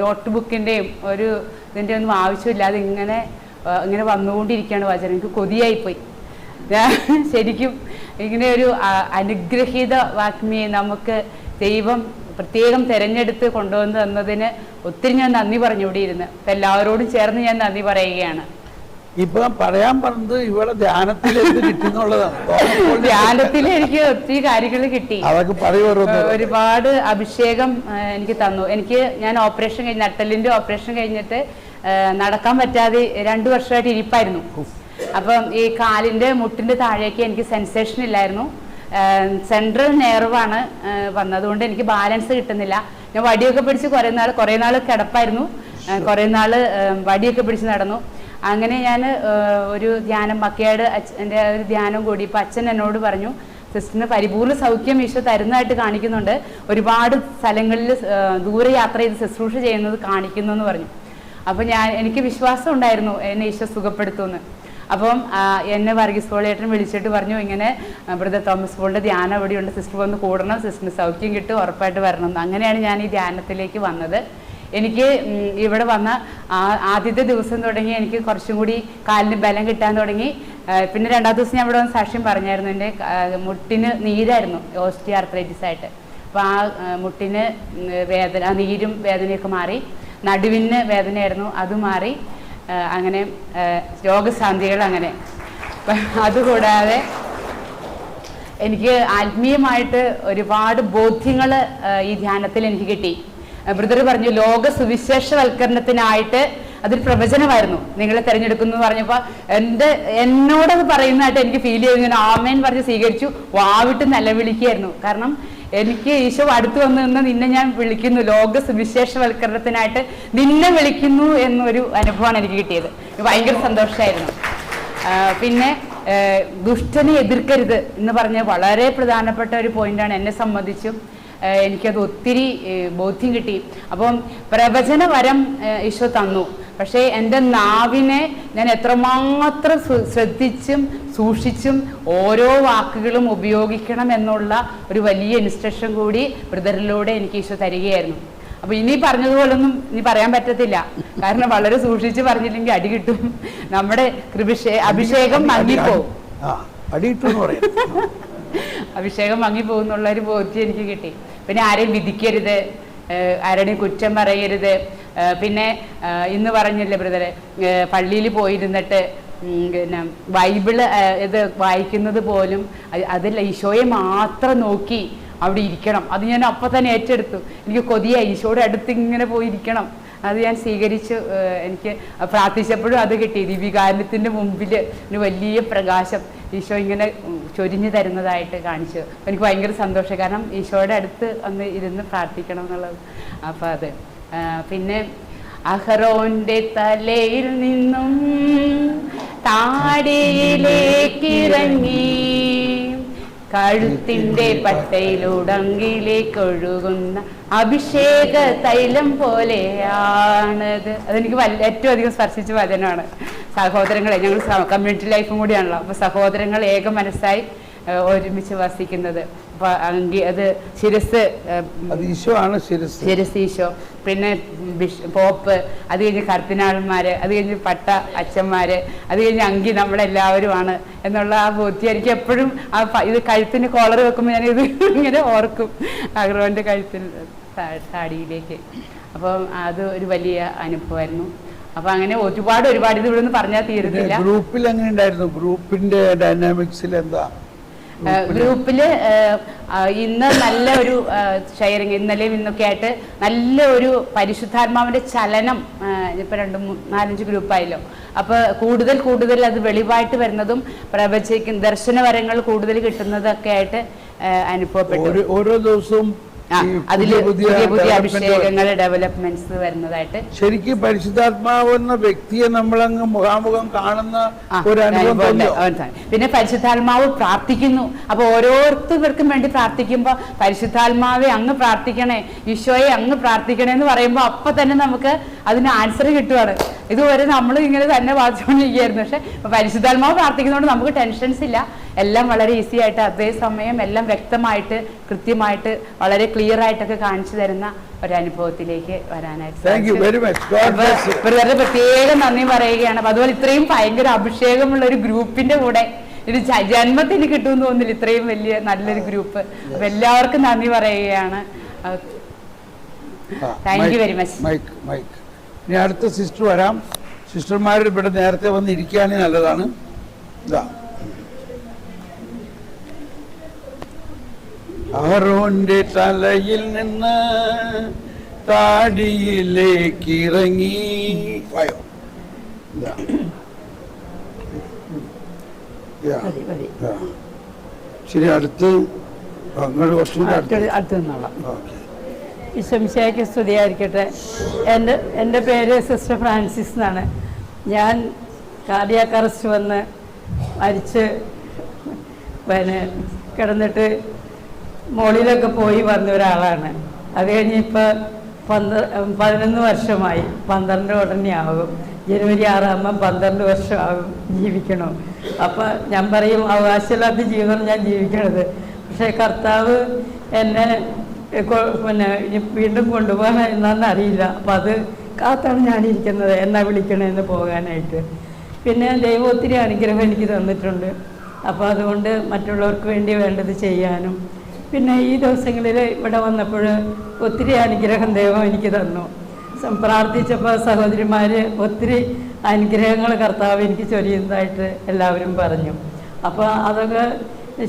നോട്ട് ബുക്കിൻ്റെയും ഒരു ഇതിൻ്റെ ഒന്നും ആവശ്യമില്ലാതെ ഇങ്ങനെ വന്നുകൊണ്ടിരിക്കുകയാണ് വചനം. എനിക്ക് കൊതിയായിപ്പോയി. ഞാൻ ശരിക്കും ഇങ്ങനെ ഒരു അനുഗ്രഹീത വാഗ്മിയെ നമുക്ക് ദൈവം പ്രത്യേകം തിരഞ്ഞെടുത്ത് കൊണ്ടുവന്ന് തന്നതിന് ഒത്തിരി ഞാൻ നന്ദി പറഞ്ഞുകൂടിയിരുന്നു. അപ്പം എല്ലാവരോടും ചേർന്ന് ഞാൻ നന്ദി പറയുകയാണ്. ഇപ്പൊ പറയാൻ പറഞ്ഞത് ഇവിടെ ധ്യാനത്തിൽ കിട്ടുന്നുള്ളതാണ്. ധ്യാനത്തിൽ എനിക്ക് ഒത്തിരി കാര്യങ്ങൾ കിട്ടി. അതൊക്കെ ഒരുപാട് അഭിഷേകം എനിക്ക് തന്നു. ഞാൻ ഓപ്പറേഷൻ കഴിഞ്ഞ് നട്ടലിന്റെ ഓപ്പറേഷൻ കഴിഞ്ഞിട്ട് നടക്കാൻ പറ്റാതെ 2 വർഷമായിട്ട് ഇരിപ്പായിരുന്നു. അപ്പം ഈ കാലിന്റെ മുട്ടിന്റെ താഴേക്ക് എനിക്ക് സെൻസേഷൻ ഇല്ലായിരുന്നു. സെൻട്രൽ നെർവാണ് വന്നതുകൊണ്ട് എനിക്ക് ബാലൻസ് കിട്ടുന്നില്ല. ഞാൻ വടിയൊക്കെ പിടിച്ച് കുറേ നാൾ കിടപ്പായിരുന്നു. കുറേ നാൾ വടിയൊക്കെ പിടിച്ച് നടന്നു. അങ്ങനെ ഞാൻ ഒരു ധ്യാനം മക്കയാട് അച്ഛൻ്റെ ഒരു ധ്യാനം കൂടി. ഇപ്പം അച്ഛൻ എന്നോട് പറഞ്ഞു, സിസ്റ്ററിന് പരിപൂർണ്ണ സൗഖ്യം ഈശോ തരുന്നതായിട്ട് കാണിക്കുന്നുണ്ട്, ഒരുപാട് സ്ഥലങ്ങളിൽ ദൂരയാത്ര ചെയ്ത് ശുശ്രൂഷ ചെയ്യുന്നത് കാണിക്കുന്നു എന്ന് പറഞ്ഞു. അപ്പം എനിക്ക് വിശ്വാസം ഉണ്ടായിരുന്നു എന്നെ ഈശോ സുഖപ്പെടുത്തുമെന്ന്. അപ്പം എന്നെ വർഗീസ് പോളിയേട്ടൻ വിളിച്ചിട്ട് പറഞ്ഞു, ഇങ്ങനെ ബ്രദർ തോമസ് പോളിൻ്റെ ധ്യാനം എവിടെയുണ്ട്, സിസ്റ്റർ വന്ന് കൂടണം, സിസ്റ്ററിന് സൗഖ്യം കിട്ടും, ഉറപ്പായിട്ട് വരണം എന്ന്. അങ്ങനെയാണ് ഞാൻ ഈ ധ്യാനത്തിലേക്ക് വന്നത്. എനിക്ക് ഇവിടെ വന്ന ആദ്യത്തെ ദിവസം തുടങ്ങി എനിക്ക് കുറച്ചും കൂടി കാലിന് ബലം കിട്ടാൻ തുടങ്ങി. പിന്നെ 2ാമത്തെ ദിവസം ഞാൻ ഇവിടെ വന്ന് സാക്ഷ്യം പറഞ്ഞായിരുന്നു. എൻ്റെ മുട്ടിന് നീരായിരുന്നു, ഓസ്റ്റിയോആർത്രൈറ്റിസ് ആയിട്ട്. അപ്പോൾ ആ മുട്ടിന് വേദന, നീരും വേദനയൊക്കെ മാറി. നടുവിന് വേദനയായിരുന്നു, അത് മാറി. അങ്ങനെ രോഗശാന്തികൾ അങ്ങനെ. അതുകൂടാതെ എനിക്ക് ആത്മീയമായിട്ട് ഒരുപാട് ബോധ്യങ്ങൾ ഈ ധ്യാനത്തിൽ എനിക്ക് കിട്ടി. ബ്രദർ പറഞ്ഞു, ലോക സുവിശേഷവൽക്കരണത്തിനായിട്ട് അതൊരു പ്രവചനമായിരുന്നു നിങ്ങളെ തിരഞ്ഞെടുക്കുന്നു എന്ന് പറഞ്ഞപ്പോൾ എന്നോടത് പറയുന്നതായിട്ട് എനിക്ക് ഫീൽ ചെയ്തു. ഞാൻ ആമേൻ പറഞ്ഞ് സ്വീകരിച്ചു, വാവിട്ട് നിലവിളിക്കുകയായിരുന്നു. കാരണം എനിക്ക് ഈശോ അടുത്ത് വന്ന് നിന്ന് നിന്നെ ഞാൻ വിളിക്കുന്നു, ലോക സുവിശേഷവൽക്കരണത്തിനായിട്ട് നിന്നെ വിളിക്കുന്നു എന്നൊരു അനുഭവമാണ് എനിക്ക് കിട്ടിയത്. ഭയങ്കര സന്തോഷമായിരുന്നു. പിന്നെ ദുഷ്ടനെ എതിർക്കരുത് എന്ന് പറഞ്ഞ വളരെ പ്രധാനപ്പെട്ട ഒരു പോയിന്റാണ് എന്നെ സംബന്ധിച്ചും. എനിക്കത് ഒത്തിരി ബോധ്യം കിട്ടി. അപ്പം പ്രവചന വരം ഈശോ തന്നു. പക്ഷേ എൻ്റെ നാവിനെ ഞാൻ എത്രമാത്രം ശ്രദ്ധിച്ചും സൂക്ഷിച്ചും ഓരോ വാക്കുകളും ഉപയോഗിക്കണം എന്നുള്ള ഒരു വലിയ ഇൻസ്ട്രക്ഷൻ കൂടി ബ്രദറിലൂടെ എനിക്ക് ഈശോ തരികയായിരുന്നു. അപ്പൊ ഇനി പറഞ്ഞതുപോലൊന്നും ഇനി പറയാൻ പറ്റത്തില്ല, കാരണം വളരെ സൂക്ഷിച്ച് പറഞ്ഞില്ലെങ്കിൽ അടി കിട്ടും. നമ്മുടെ അഭിഷേകം മങ്ങിപ്പോവും, അഭിഷേകം മങ്ങിപ്പോകുന്നുള്ള ഒരു ബോധ്യം എനിക്ക് കിട്ടി. പിന്നെ ആരെയും വിധിക്കരുത്, ആരുടെയും കുറ്റം പറയരുത്. പിന്നെ ഇന്ന് പറഞ്ഞില്ലേ ബ്രദറെ, പള്ളിയിൽ പോയിരുന്നിട്ട് പിന്നെ ബൈബിള് ഇത് വായിക്കുന്നത് പോലും അതിൽ ഈശോയെ മാത്രം നോക്കി അവിടെ ഇരിക്കണം. അത് ഞാൻ അപ്പം തന്നെ ഏറ്റെടുത്തു. എനിക്ക് കൊതിയായി ഈശോയുടെ അടുത്ത് ഇങ്ങനെ പോയിരിക്കണം. അത് ഞാൻ സ്വീകരിച്ചു. എനിക്ക് പ്രാർത്ഥിച്ചപ്പോഴും അത് കിട്ടി. ദിവികാരണത്തിൻ്റെ മുമ്പിൽ ഒരു വലിയ പ്രകാശം ഈശോ ഇങ്ങനെ ചൊരിഞ്ഞു തരുന്നതായിട്ട് കാണിച്ചു. എനിക്ക് ഭയങ്കര സന്തോഷം, കാരണം ഈശോയുടെ അടുത്ത് ഒന്ന് ഇരുന്ന് പ്രാർത്ഥിക്കണം എന്നുള്ളത്. അപ്പം അത് പിന്നെ അഹറോന്റെ തലയിൽ നിന്നും താടിയിലേക്കിറങ്ങി കഴുത്തിന്റെ പട്ടയിലുടങ്കിലേക്ക് ഒഴുകുന്ന അഭിഷേക തൈലം പോലെയാണത്. അതെനിക്ക് ഏറ്റവും അധികം സ്പർശിച്ച വചനമാണ്. സഹോദരങ്ങളെ, ഞങ്ങൾ കമ്മ്യൂണിറ്റി ലൈഫും കൂടിയാണല്ലോ, അപ്പോൾ സഹോദരങ്ങൾ ഏക മനസ്സായി ഒരുമിച്ച് വസിക്കുന്നത്. അപ്പൊ അത് ശിരസ് ഈശോ, പിന്നെ പോപ്പ്, അത് കഴിഞ്ഞ് കർദിനാൾമാര്, അത് കഴിഞ്ഞ് പട്ട അച്ഛന്മാര്, അത് കഴിഞ്ഞ് അങ്കി നമ്മളെല്ലാവരുമാണ് എന്നുള്ള ആ ബോധ്യം എനിക്ക് എപ്പോഴും ഇത് കഴുത്തിന് കോളർ വെക്കുമ്പോൾ ഞാനിത് ഇങ്ങനെ ഓർക്കും, അഗ്രഹന്റെ കഴുത്തിൽ താടിയിലേക്ക്. അപ്പം അത് ഒരു വലിയ അനുഭവമായിരുന്നു. അപ്പൊ അങ്ങനെ ഒരുപാട് ഇത് ഇവിടെ നിന്ന് പറഞ്ഞാൽ തീരുന്നില്ല. ഗ്രൂപ്പിൽ എങ്ങനെ ഉണ്ടായിരുന്നു? ഗ്രൂപ്പിന്റെ ഡൈനാമിക്സിൽ എന്താ? ഗ്രൂപ്പില് ഇന്ന് നല്ല ഒരു ഷെയറിങ്, ഇന്നലെയും ഇന്നൊക്കെ ആയിട്ട് നല്ല ഒരു പരിശുദ്ധാത്മാവിന്റെ ചലനം. ഇപ്പൊ 4-5 ഗ്രൂപ്പായല്ലോ. അപ്പൊ കൂടുതൽ അത് വെളിവായിട്ട് വരുന്നതും പ്രവചിക്കും ദർശനവരങ്ങൾ കൂടുതൽ കിട്ടുന്നതൊക്കെ ആയിട്ട് അനുഭവപ്പെട്ടു. ഓരോ ദിവസവും അതില് പുതിയ അഭിഷേകങ്ങൾ, ഡെവലപ്മെന്റ്സ് വരുന്നതായിട്ട്. ശരിക്കും പരിശുദ്ധാത്മാവ് എന്ന വ്യക്തിയെ നമ്മളങ്ങ് മുഖാമുഖം കാണുന്ന ഒരു അനുഭവം. പിന്നെ പരിശുദ്ധാത്മാവ് പ്രാർത്ഥിക്കുന്നു. അപ്പൊ ഓരോരുത്തർക്കും വേണ്ടി പ്രാർത്ഥിക്കുമ്പോ പരിശുദ്ധാത്മാവെ അങ്ങ് പ്രാർത്ഥിക്കണേ, ഈശോയെ അങ്ങ് പ്രാർത്ഥിക്കണേ എന്ന് പറയുമ്പോ അപ്പൊ തന്നെ നമുക്ക് അതിന് ആൻസർ കിട്ടുവാണ്. ഇതുവരെ നമ്മൾ ഇങ്ങനെ തന്നെ വാദിച്ചുകൊണ്ടിരിക്കുകയായിരുന്നു. പക്ഷെ പരിശുദ്ധാത്മാവ് പ്രാർത്ഥിക്കുന്നതുകൊണ്ട് നമുക്ക് ടെൻഷൻസ് ഇല്ല, എല്ലാം വളരെ ഈസി ആയിട്ട് അതേസമയം എല്ലാം വ്യക്തമായിട്ട് കൃത്യമായിട്ട് വളരെ ക്ലിയർ ആയിട്ടൊക്കെ കാണിച്ചു തരുന്ന ഒരനുഭവത്തിലേക്ക് വരാനായിട്ട് പ്രത്യേകം നന്ദി പറയുകയാണ്. അപ്പൊ അതുപോലെ ഇത്രയും ഭയങ്കര അഭിഷേകമുള്ള ഒരു ഗ്രൂപ്പിന്റെ കൂടെ ഒരു ജന്മത്തിന് കിട്ടുമെന്ന് തോന്നുന്നില്ല, ഇത്രയും വലിയ നല്ലൊരു ഗ്രൂപ്പ്. അപ്പൊ എല്ലാവർക്കും നന്ദി പറയുകയാണ്. Thank you very much. ഇനി അടുത്ത സിസ്റ്റർ വരാം. സിസ്റ്റർമാർ ഇവിടെ നേരത്തെ വന്ന് ഇരിക്കുകയാണെങ്കിൽ നല്ലതാണ്. ഇതാ അഹറോന്റെ തലയിൽ നിന്ന് താടിയിലേക്ക് ഇറങ്ങി. ശരി, അടുത്ത് ഈശോമിശിഹായ്ക്ക് സ്തുതിയായിരിക്കട്ടെ. എൻ്റെ പേര് സിസ്റ്റർ ഫ്രാൻസിസ് എന്നാണ്. ഞാൻ കാർഡിയാക് അറസ്റ്റ് വന്ന് മരിച്ച് കിടന്നിട്ട് മോളിലൊക്കെ പോയി വന്ന ഒരാളാണ്. അത് കഴിഞ്ഞ് ഇപ്പോൾ 11 വർഷമായി. 12 ഉടനെ ആകും. ജനുവരി 6 12 വർഷമാകും ജീവിക്കണം. അപ്പം ഞാൻ പറയും അവകാശമില്ലാത്ത ജീവിതം ഞാൻ ജീവിക്കണത്. പക്ഷേ കർത്താവ് എന്നെ വീണ്ടും കൊണ്ടുപോകാൻ എന്നാന്നറിയില്ല. അപ്പം അത് കാത്താണ് ഞാനിരിക്കുന്നത്, എന്നാ വിളിക്കണമെന്ന് പോകാനായിട്ട്. പിന്നെ ദൈവം ഒത്തിരി അനുഗ്രഹം എനിക്ക് തന്നിട്ടുണ്ട്. അപ്പോൾ അതുകൊണ്ട് മറ്റുള്ളവർക്ക് വേണ്ടി വേണ്ടത് ചെയ്യാനും, പിന്നെ ഈ ദിവസങ്ങളിൽ ഇവിടെ വന്നപ്പോൾ ഒത്തിരി അനുഗ്രഹം ദൈവം എനിക്ക് തന്നു. പ്രാർത്ഥിച്ചപ്പോൾ സഹോദരിമാർ ഒത്തിരി അനുഗ്രഹങ്ങൾ കർത്താവ് എനിക്ക് ചൊരിയുന്നതായിട്ട് എല്ലാവരും പറഞ്ഞു. അപ്പോൾ അതൊക്കെ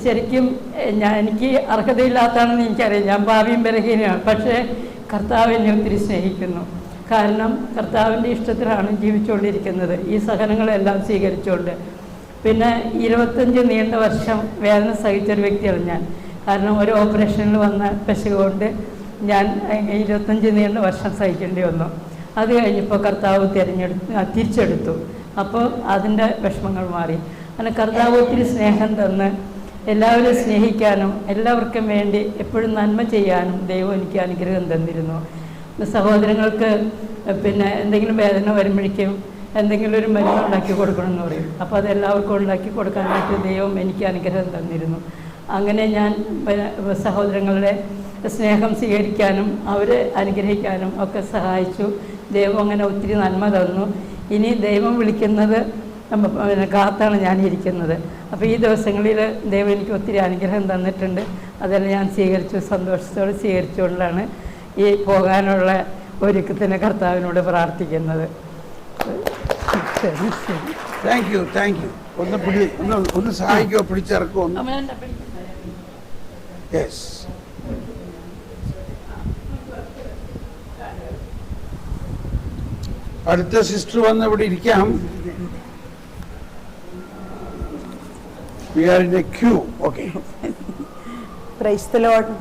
ശരിക്കും എനിക്ക് അർഹതയില്ലാത്തതാണെന്ന് എനിക്കറിയാം. ഞാൻ ഭാവിയും ബലഹീനമാണ്. പക്ഷേ കർത്താവ് എന്നെ ഒത്തിരി സ്നേഹിക്കുന്നു. കാരണം കർത്താവിൻ്റെ ഇഷ്ടത്തിലാണ് ജീവിച്ചുകൊണ്ടിരിക്കുന്നത്, ഈ സഹനങ്ങളെല്ലാം സ്വീകരിച്ചുകൊണ്ട്. പിന്നെ 25 നീണ്ട വർഷം വേദന സഹിച്ചൊരു വ്യക്തിയാണ് ഞാൻ. കാരണം ഒരു ഓപ്പറേഷനിൽ വന്ന പെശക കൊണ്ട് ഞാൻ 25 നീണ്ട വർഷം സഹിക്കേണ്ടി വന്നു. അത് കഴിഞ്ഞപ്പോൾ കർത്താവ് തിരിച്ചെടുത്തു. അപ്പോൾ അതിൻ്റെ വിഷമങ്ങൾ മാറി. അങ്ങനെ കർത്താവ് ഒത്തിരി സ്നേഹം തന്ന് എല്ലാവരും സ്നേഹിക്കാനും എല്ലാവർക്കും വേണ്ടി എപ്പോഴും നന്മ ചെയ്യാനും ദൈവം എനിക്ക് അനുഗ്രഹം തന്നിരുന്നു. സഹോദരങ്ങൾക്ക് പിന്നെ എന്തെങ്കിലും വേദന വരുമ്പോഴേക്കും എന്തെങ്കിലും ഒരു മരുന്ന് ഉണ്ടാക്കി കൊടുക്കണമെന്ന് പറയും. അപ്പോൾ അതെല്ലാവർക്കും ഉണ്ടാക്കി കൊടുക്കാനായിട്ട് ദൈവം എനിക്ക് അനുഗ്രഹം തന്നിരുന്നു. അങ്ങനെ ഞാൻ സഹോദരങ്ങളുടെ സ്നേഹം സ്വീകരിക്കാനും അവരെ അനുഗ്രഹിക്കാനും ഒക്കെ സഹായിച്ചു. ദൈവം അങ്ങനെ ഒത്തിരി നന്മ തന്നു. ഇനി ദൈവം വിളിക്കുന്നത് കാത്താണ് ഞാൻ ഇരിക്കുന്നത്. അപ്പോൾ ഈ ദിവസങ്ങളിൽ ദൈവം എനിക്ക് ഒത്തിരി അനുഗ്രഹം തന്നിട്ടുണ്ട്. അതെല്ലാം ഞാൻ സ്വീകരിച്ചു, സന്തോഷത്തോടെ സ്വീകരിച്ചുകൊണ്ടാണ് ഈ പോകാനുള്ള ഒരുക്കത്തിന് കർത്താവിനോട് പ്രാർത്ഥിക്കുന്നത്. Thank you. ഒന്ന് സഹായിക്കോ, പിടിച്ചിറക്കോ? യെസ്. അടുത്ത സിസ്റ്റർ വന്ന് ഇവിടെ ഇരിക്കാം. We are in a queue. Okay. Praise the lord.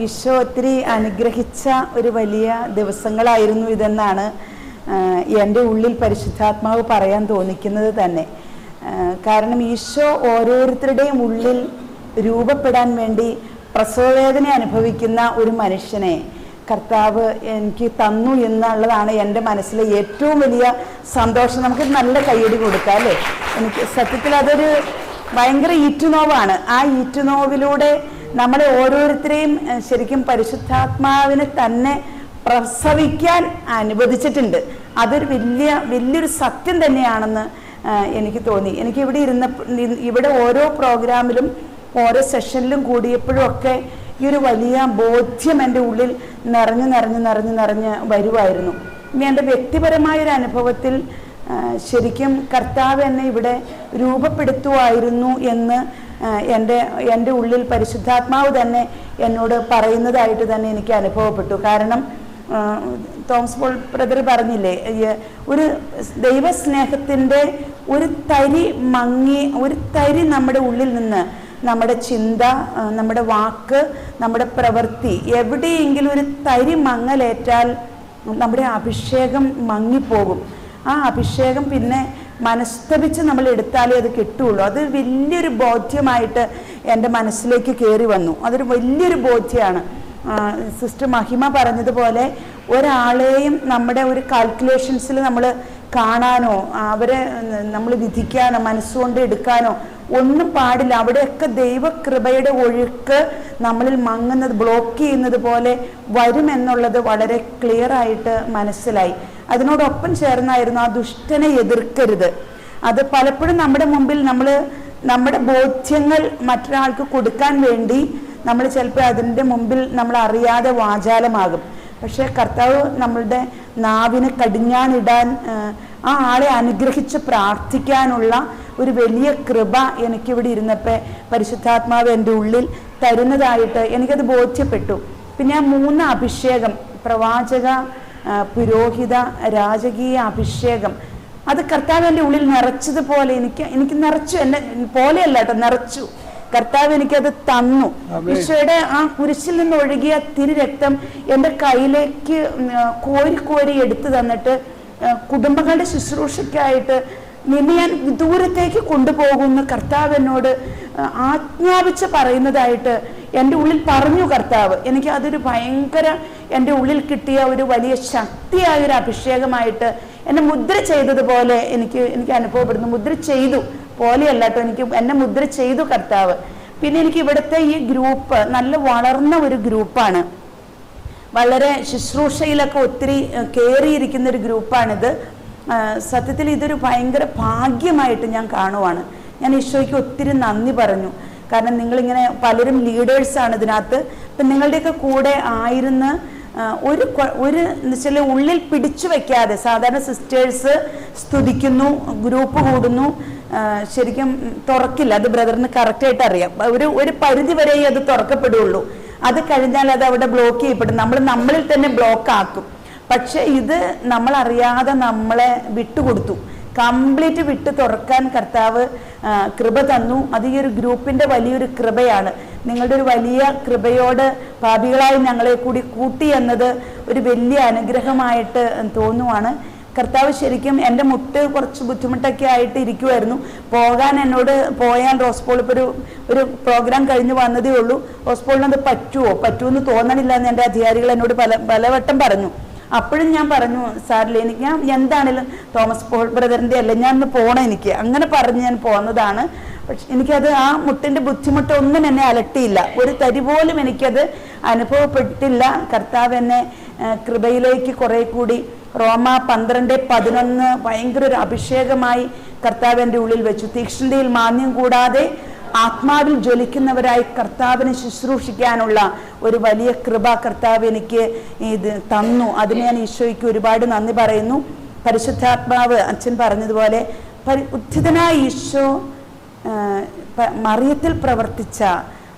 Eesho ഒത്തിരി അനുഗ്രഹിച്ച ഒരു വലിയ ദിവസങ്ങളായിരുന്നു ഇതെന്നാണ് എൻ്റെ ഉള്ളിൽ പരിശുദ്ധാത്മാവ് പറയാൻ തോന്നിക്കുന്നത് തന്നെ. കാരണം ഈശോ ഓരോരുത്തരുടെയും ഉള്ളിൽ രൂപപ്പെടാൻ വേണ്ടി പ്രസവവേദന അനുഭവിക്കുന്ന ഒരു മനുഷ്യനെ കർത്താവ് എനിക്ക് തന്നു എന്നുള്ളതാണ് എൻ്റെ മനസ്സിലെ ഏറ്റവും വലിയ സന്തോഷം. നമുക്ക് നല്ല കയ്യടി കൊടുക്കാം അല്ലേ? എനിക്ക് സത്യത്തിൽ അതൊരു ഭയങ്കര ഈറ്റുനോവാണ്. ആ ഈറ്റുനോവിലൂടെ നമ്മളെ ഓരോരുത്തരെയും ശരിക്കും പരിശുദ്ധാത്മാവിനെ തന്നെ പ്രസവിക്കാൻ അനുവദിച്ചിട്ടുണ്ട്. അതൊരു വലിയൊരു സത്യം തന്നെയാണെന്ന് എനിക്ക് തോന്നി. എനിക്ക് ഇവിടെ ഓരോ പ്രോഗ്രാമിലും ഓരോ സെഷനിലും കൂടിയപ്പോഴും ഒക്കെ ഈ ഒരു വലിയ ബോധ്യം എൻ്റെ ഉള്ളിൽ നിറഞ്ഞ് വരുമായിരുന്നു. ഇനി എൻ്റെ വ്യക്തിപരമായൊരു അനുഭവത്തിൽ ശരിക്കും കർത്താവ് എന്നെ ഇവിടെ രൂപപ്പെടുത്തുമായിരുന്നു എന്ന് എൻ്റെ ഉള്ളിൽ പരിശുദ്ധാത്മാവ് തന്നെ എന്നോട് പറയുന്നതായിട്ട് തന്നെ എനിക്ക് അനുഭവപ്പെട്ടു. കാരണം തോമസ് പോൾ ബ്രദർ പറഞ്ഞില്ലേ, ഒരു ദൈവസ്നേഹത്തിൻ്റെ ഒരു തരി നമ്മുടെ ഉള്ളിൽ നിന്ന് നമ്മുടെ ചിന്ത, നമ്മുടെ വാക്ക്, നമ്മുടെ പ്രവൃത്തി എവിടെയെങ്കിലും ഒരു തരി മങ്ങലേറ്റാൽ നമ്മുടെ അഭിഷേകം മങ്ങിപ്പോകും. ആ അഭിഷേകം പിന്നെ മനസ്തപിച്ച് നമ്മൾ എടുത്താലേ അത് കിട്ടുള്ളൂ. അത് വലിയൊരു ബോധ്യമായിട്ട് എൻ്റെ മനസ്സിലേക്ക് കയറി വന്നു. അതൊരു വലിയൊരു ബോധ്യമാണ്. സിസ്റ്റർ മഹിമ പറഞ്ഞതുപോലെ ഒരാളെയും നമ്മുടെ ഒരു കാൽക്കുലേഷൻസിൽ നമ്മൾ കാണാനോ അവരെ നമ്മൾ വിധിക്കാനോ മനസ്സുകൊണ്ട് എടുക്കാനോ ഒന്നും പാടില്ല. അവിടെയൊക്കെ ദൈവകൃപയുടെ ഒഴുക്ക് നമ്മളിൽ ബ്ലോക്ക് ചെയ്യുന്നത് പോലെ വരുമെന്നുള്ളത് വളരെ ക്ലിയർ ആയിട്ട് മനസ്സിലായി. അതിനോടൊപ്പം ചേർന്നായിരുന്നു ആ ദുഷ്ടനെ എതിർക്കരുത്. അത് പലപ്പോഴും നമ്മുടെ മുമ്പിൽ നമ്മുടെ ബോധ്യങ്ങൾ മറ്റൊരാൾക്ക് കൊടുക്കാൻ വേണ്ടി നമ്മൾ ചിലപ്പോൾ അതിൻ്റെ മുമ്പിൽ നമ്മൾ അറിയാതെ വാചാലമാകും. പക്ഷേ കർത്താവ് നമ്മളുടെ നാവിന് കടിഞ്ഞാണിടാൻ, ആ ആളെ അനുഗ്രഹിച്ച് പ്രാർത്ഥിക്കാനുള്ള ഒരു വലിയ കൃപ എനിക്കിവിടെ ഇരുന്നപ്പോൾ പരിശുദ്ധാത്മാവ് എൻ്റെ ഉള്ളിൽ തരുന്നതായിട്ട് എനിക്കത് ബോധ്യപ്പെട്ടു. പിന്നെ ആ 3 അഭിഷേകം, പ്രവാചക, പുരോഹിത, രാജകീയ അഭിഷേകം, അത് കർത്താവ് എൻ്റെ ഉള്ളിൽ നിറച്ചതുപോലെ എനിക്ക് നിറച്ചു. എന്നെ പോലെയല്ല കേട്ടോ, നിറച്ചു. കർത്താവ് എനിക്കത് തന്നു. ഈശോയുടെ ആ കുരിശിൽ നിന്ന് ഒഴുകിയ തിരുരക്തം എൻ്റെ കയ്യിലേക്ക് കോരി എടുത്തു തന്നിട്ട് കുടുംബങ്ങളുടെ ശുശ്രൂഷയ്ക്കായിട്ട് നിന്നെ ഞാൻ ദൂരത്തേക്ക് കൊണ്ടുപോകുന്ന കർത്താവ് എന്നോട് ആജ്ഞാപിച്ച് പറയുന്നതായിട്ട് എൻ്റെ ഉള്ളിൽ പറഞ്ഞു കർത്താവ്. എനിക്ക് അതൊരു ഭയങ്കര എൻ്റെ ഉള്ളിൽ കിട്ടിയ ഒരു വലിയ ശക്തിയായൊരു അഭിഷേകമായിട്ട് എന്നെ മുദ്ര ചെയ്തതുപോലെ എനിക്ക് അനുഭവപ്പെടുന്നു. മുദ്ര ചെയ്തു പോലെയല്ല കേട്ടോ, എന്നെ മുദ്ര ചെയ്തു കർത്താവ്. പിന്നെ എനിക്ക് ഇവിടുത്തെ ഈ ഗ്രൂപ്പ് നല്ല വളർന്ന ഒരു ഗ്രൂപ്പാണ്. വളരെ ശുശ്രൂഷയിലൊക്കെ ഒത്തിരി കയറിയിരിക്കുന്ന ഒരു ഗ്രൂപ്പാണിത്. സത്യത്തിൽ ഇതൊരു ഭയങ്കര ഭാഗ്യമായിട്ട് ഞാൻ കാണുവാണ്. ഞാൻ ഈശോയ്ക്ക് ഒത്തിരി നന്ദി പറഞ്ഞു. കാരണം നിങ്ങളിങ്ങനെ പലരും ലീഡേഴ്സാണ് ഇതിനകത്ത്. അപ്പം നിങ്ങളുടെയൊക്കെ കൂടെ ആയിരുന്ന് ഒരു എന്നുവെച്ചാൽ ഉള്ളിൽ പിടിച്ചു വെക്കാതെ, സാധാരണ സിസ്റ്റേഴ്സ് സ്തുതിക്കുന്നു, ഗ്രൂപ്പ് കൂടുന്നു, ശരിക്കും തുറക്കില്ല. അത് ബ്രദറിന് കറക്റ്റായിട്ട് അറിയാം. ഒരു പരിധി വരെ അത് തുറക്കപ്പെടുള്ളൂ. അത് കഴിഞ്ഞാൽ അത് അവിടെ ബ്ലോക്ക് ചെയ്യപ്പെടും. നമ്മളിൽ തന്നെ ബ്ലോക്ക് ആക്കും. പക്ഷെ ഇത് നമ്മളറിയാതെ നമ്മളെ വിട്ടുകൊടുത്തു. കംപ്ലീറ്റ് വിട്ട് തുറക്കാൻ കർത്താവ് കൃപ തന്നു. അത് ഈ ഒരു ഗ്രൂപ്പിൻ്റെ വലിയൊരു കൃപയാണ്. നിങ്ങളുടെ ഒരു വലിയ കൃപയോട് പാപികളായി ഞങ്ങളെ കൂടി കൂട്ടി എന്നത് ഒരു വലിയ അനുഗ്രഹമായിട്ട് തോന്നുവാണ്. കർത്താവ് ശരിക്കും എൻ്റെ മുട്ട് കുറച്ച് ബുദ്ധിമുട്ടൊക്കെ ആയിട്ട് ഇരിക്കുമായിരുന്നു. പോയാൽ റോസ്പോൾ ഇപ്പോൾ ഒരു പ്രോഗ്രാം കഴിഞ്ഞ് വന്നതേ ഉള്ളൂ. റോസ്പോളിന് അത് പറ്റുമെന്ന് തോന്നണില്ല എന്ന് എൻ്റെ അധികാരികൾ എന്നോട് പലവട്ടം പറഞ്ഞു. അപ്പോഴും ഞാൻ പറഞ്ഞു, സാറില്ല, എനിക്ക് ഞാൻ എന്താണേലും തോമസ് പോൾ ബ്രദറിൻ്റെ അല്ല, ഞാൻ ഒന്ന് പോകണം, എനിക്ക് അങ്ങനെ പറഞ്ഞ് ഞാൻ പോന്നതാണ്. പക്ഷെ എനിക്കത് ആ മുട്ടിൻ്റെ ബുദ്ധിമുട്ടൊന്നും എന്നെ അലട്ടിയില്ല, ഒരു തരി പോലും എനിക്കത് അനുഭവപ്പെട്ടില്ല. കർത്താവ് എന്നെ കൃപയിലേക്ക് കുറെ കൂടി റോമ 12:11 ഭയങ്കര ഒരു അഭിഷേകമായി കർത്താവ് എൻ്റെ ഉള്ളിൽ വെച്ചു. തീക്ഷ്ണതയിൽ മാന്യം കൂടാതെ ആത്മാവിൽ ജ്വലിക്കുന്നവരായി കർത്താവിനെ ശുശ്രൂഷിക്കാനുള്ള ഒരു വലിയ കൃപ കർത്താവ് എനിക്ക് ഇത് തന്നു. അതിന് ഞാൻ ഈശോയ്ക്ക് ഒരുപാട് നന്ദി പറയുന്നു. പരിശുദ്ധാത്മാവ് അച്ഛൻ പറഞ്ഞതുപോലെ ഉദ്ധിതനായ ഈശോ മറിയത്തിൽ പ്രവർത്തിച്ച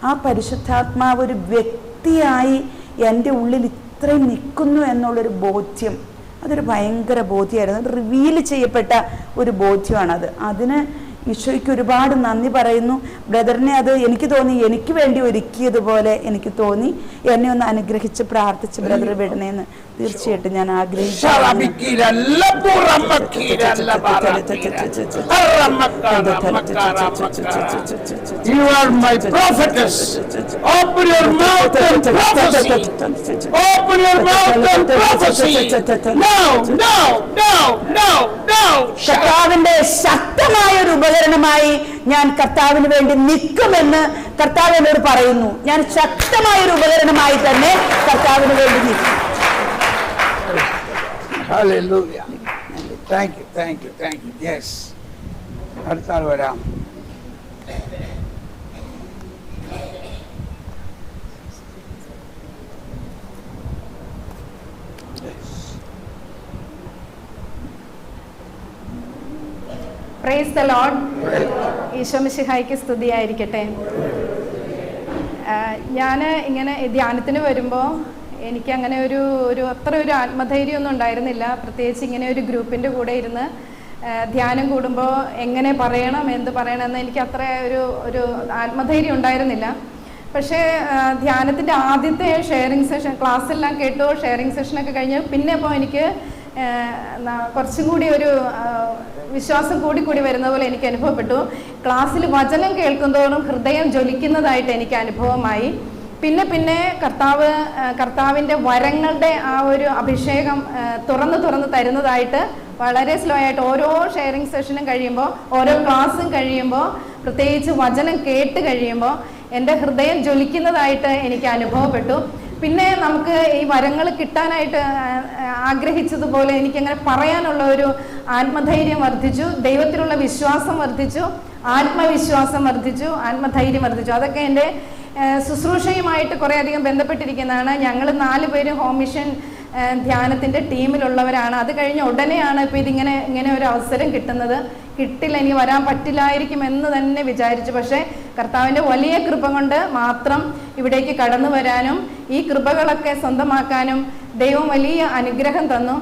ആ പരിശുദ്ധാത്മാവ് ഒരു വ്യക്തിയായി എൻ്റെ ഉള്ളിൽ ഇത്രയും നിൽക്കുന്നു എന്നുള്ളൊരു ബോധ്യം, അതൊരു ഭയങ്കര ബോധ്യമായിരുന്നു. അത് റിവീൽ ചെയ്യപ്പെട്ട ഒരു ബോധ്യമാണത്. അതിന് ഈശോയ്ക്ക് ഒരുപാട് നന്ദി പറയുന്നു. ബ്രദറിനെ അത് എനിക്ക് തോന്നി എനിക്ക് വേണ്ടി ഒരുക്കിയതുപോലെ എനിക്ക് തോന്നി. എന്നെ ഒന്ന് അനുഗ്രഹിച്ച് പ്രാർത്ഥിച്ച് ബ്രദർ വിടണേന്ന് തീർച്ചയായിട്ടും ഞാൻ ആഗ്രഹിച്ചു. You are my prophetess. Open your mouth and prophesy. Open your mouth and prophesy. No, no, no, no, no. കർത്താവിന്റെ ശക്തമായ ഒരു ഉപകരണമായി ഞാൻ കർത്താവിന് വേണ്ടി നിൽക്കുമെന്ന് കർത്താവ് എന്നോട് പറയുന്നു. ഞാൻ ശക്തമായ ഒരു ഉപകരണമായി തന്നെ കർത്താവിന് വേണ്ടി നിൽക്കും. Hallelujah. Thank you, thank you, thank you. Yes. അടുത്താൾ വരാം. Praise the Lord. ഈശോ മിശിഹായ്ക്ക് സ്തുതിയായിരിക്കട്ടെ. ഞാൻ ഇങ്ങനെ ധ്യാനത്തിന് വരുമ്പോൾ എനിക്കങ്ങനെ ഒരു അത്ര ഒരു ആത്മധൈര്യമൊന്നും ഉണ്ടായിരുന്നില്ല. പ്രത്യേകിച്ച് ഇങ്ങനെ ഒരു ഗ്രൂപ്പിൻ്റെ കൂടെ ഇരുന്ന് ധ്യാനം കൂടുമ്പോൾ എങ്ങനെ പറയണം എന്ത് പറയണമെന്ന് എനിക്ക് അത്ര ഒരു ആത്മധൈര്യം ഉണ്ടായിരുന്നില്ല. പക്ഷേ ധ്യാനത്തിൻ്റെ ആദ്യത്തെ ഷെയറിങ് സെഷൻ ക്ലാസ്സെല്ലാം കേട്ടു. ഷെയറിങ് സെഷനൊക്കെ കഴിഞ്ഞ് പിന്നെ ഇപ്പോൾ എനിക്ക് കുറച്ചും കൂടി ഒരു വിശ്വാസം കൂടി വരുന്ന പോലെ എനിക്ക് അനുഭവപ്പെട്ടു. ക്ലാസ്സിൽ വചനം കേൾക്കുന്തോറും ഹൃദയം ജ്വലിക്കുന്നതായിട്ട് എനിക്ക് അനുഭവമായി. പിന്നെ കർത്താവിൻ്റെ വരങ്ങളുടെ ആ ഒരു അഭിഷേകം തുറന്ന് തരുന്നതായിട്ട് വളരെ സ്ലോ ആയിട്ട് ഓരോ ഷെയറിങ് സെഷനും കഴിയുമ്പോൾ, ഓരോ ക്ലാസ്സും കഴിയുമ്പോൾ, പ്രത്യേകിച്ച് വചനം കേട്ട് കഴിയുമ്പോൾ എൻ്റെ ഹൃദയം ജ്വലിക്കുന്നതായിട്ട് എനിക്ക് അനുഭവപ്പെട്ടു. പിന്നെ നമുക്ക് ഈ വരങ്ങൾ കിട്ടാനായിട്ട് ആഗ്രഹിച്ചതുപോലെ എനിക്കങ്ങനെ പറയാനുള്ള ഒരു ആത്മധൈര്യം വർദ്ധിച്ചു, ദൈവത്തിലുള്ള വിശ്വാസം വർദ്ധിച്ചു, ആത്മവിശ്വാസം വർദ്ധിച്ചു, ആത്മധൈര്യം വർദ്ധിച്ചു. അതൊക്കെ എൻ്റെ ശുശ്രൂഷയുമായിട്ട് കുറേയധികം ബന്ധപ്പെട്ടിരിക്കുന്നതാണ്. ഞങ്ങൾ 4 പേരും ഹോം മിഷൻ ധ്യാനത്തിൻ്റെ ടീമിലുള്ളവരാണ്. അത് കഴിഞ്ഞ് ഉടനെയാണ് ഇപ്പോൾ ഇങ്ങനെ ഒരു അവസരം കിട്ടുന്നത്. കിട്ടില്ല, ഇനി വരാൻ പറ്റില്ലായിരിക്കും എന്ന് തന്നെ വിചാരിച്ചു. പക്ഷേ കർത്താവിൻ്റെ വലിയ കൃപ കൊണ്ട് മാത്രം ഇവിടേക്ക് കടന്നു വരാനും ഈ കൃപകളൊക്കെ സ്വന്തമാക്കാനും ദൈവം വലിയ അനുഗ്രഹം തന്നു.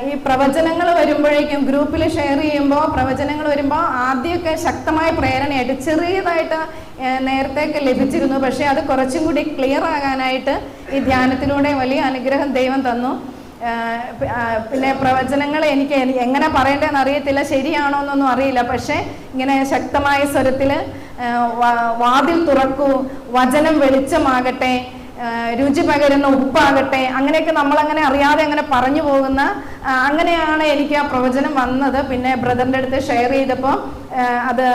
ഈ പ്രവചനങ്ങൾ വരുമ്പോഴേക്കും ഗ്രൂപ്പിൽ ഷെയർ ചെയ്യുമ്പോൾ പ്രവചനങ്ങൾ വരുമ്പോൾ ആദ്യമൊക്കെ ശക്തമായ പ്രേരണയായിട്ട് ചെറിയതായിട്ട് നേരത്തെയൊക്കെ ലഭിച്ചിരുന്നു. പക്ഷേ അത് കുറച്ചും കൂടി ക്ലിയർ ആകാനായിട്ട് ഈ ധ്യാനത്തിലൂടെ വലിയ അനുഗ്രഹം ദൈവം തന്നു. പിന്നെ പ്രവചനങ്ങൾ എനിക്ക് എങ്ങനെ പറയേണ്ടതെന്ന് അറിയത്തില്ല, ശരിയാണോ എന്നൊന്നും അറിയില്ല. പക്ഷേ ഇങ്ങനെ ശക്തമായ സ്വരത്തിൽ വാതിൽ തുറക്കൂ, വചനം വെളിച്ചമാകട്ടെ, രുചി പകരുന്ന ഉപ്പാകട്ടെ, അങ്ങനെയൊക്കെ നമ്മളങ്ങനെ അറിയാതെ അങ്ങനെ പറഞ്ഞു പോകുന്ന അങ്ങനെയാണ് എനിക്ക് ആ പ്രവചനം വന്നത്. പിന്നെ ബ്രദറിൻ്റെ അടുത്ത് ഷെയർ ചെയ്തപ്പോൾ അത്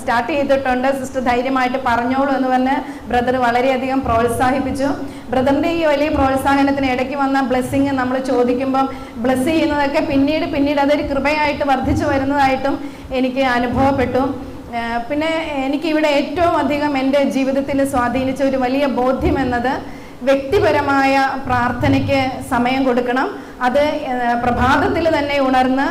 സ്റ്റാർട്ട് ചെയ്തിട്ടുണ്ട്, സിസ്റ്റർ ധൈര്യമായിട്ട് പറഞ്ഞോളൂ എന്ന് പറഞ്ഞ് ബ്രദർ വളരെയധികം പ്രോത്സാഹിപ്പിച്ചു. ബ്രദറിൻ്റെ ഈ വലിയ പ്രോത്സാഹനത്തിന് ഇടയ്ക്ക് വന്ന ബ്ലെസ്സിങ് നമ്മൾ ചോദിക്കുമ്പം ബ്ലെസ് ചെയ്യുന്നതൊക്കെ പിന്നീട് അതൊരു കൃപയായിട്ട് വർദ്ധിച്ചു വരുന്നതായിട്ടും എനിക്ക് അനുഭവപ്പെട്ടു. പിന്നെ എനിക്കിവിടെ ഏറ്റവും അധികം എൻ്റെ ജീവിതത്തിൽ സ്വാധീനിച്ച ഒരു വലിയ ബോധ്യം എന്നത് വ്യക്തിപരമായ പ്രാർത്ഥനയ്ക്ക് സമയം കൊടുക്കണം. അത് പ്രഭാതത്തിൽ തന്നെ ഉണർന്ന്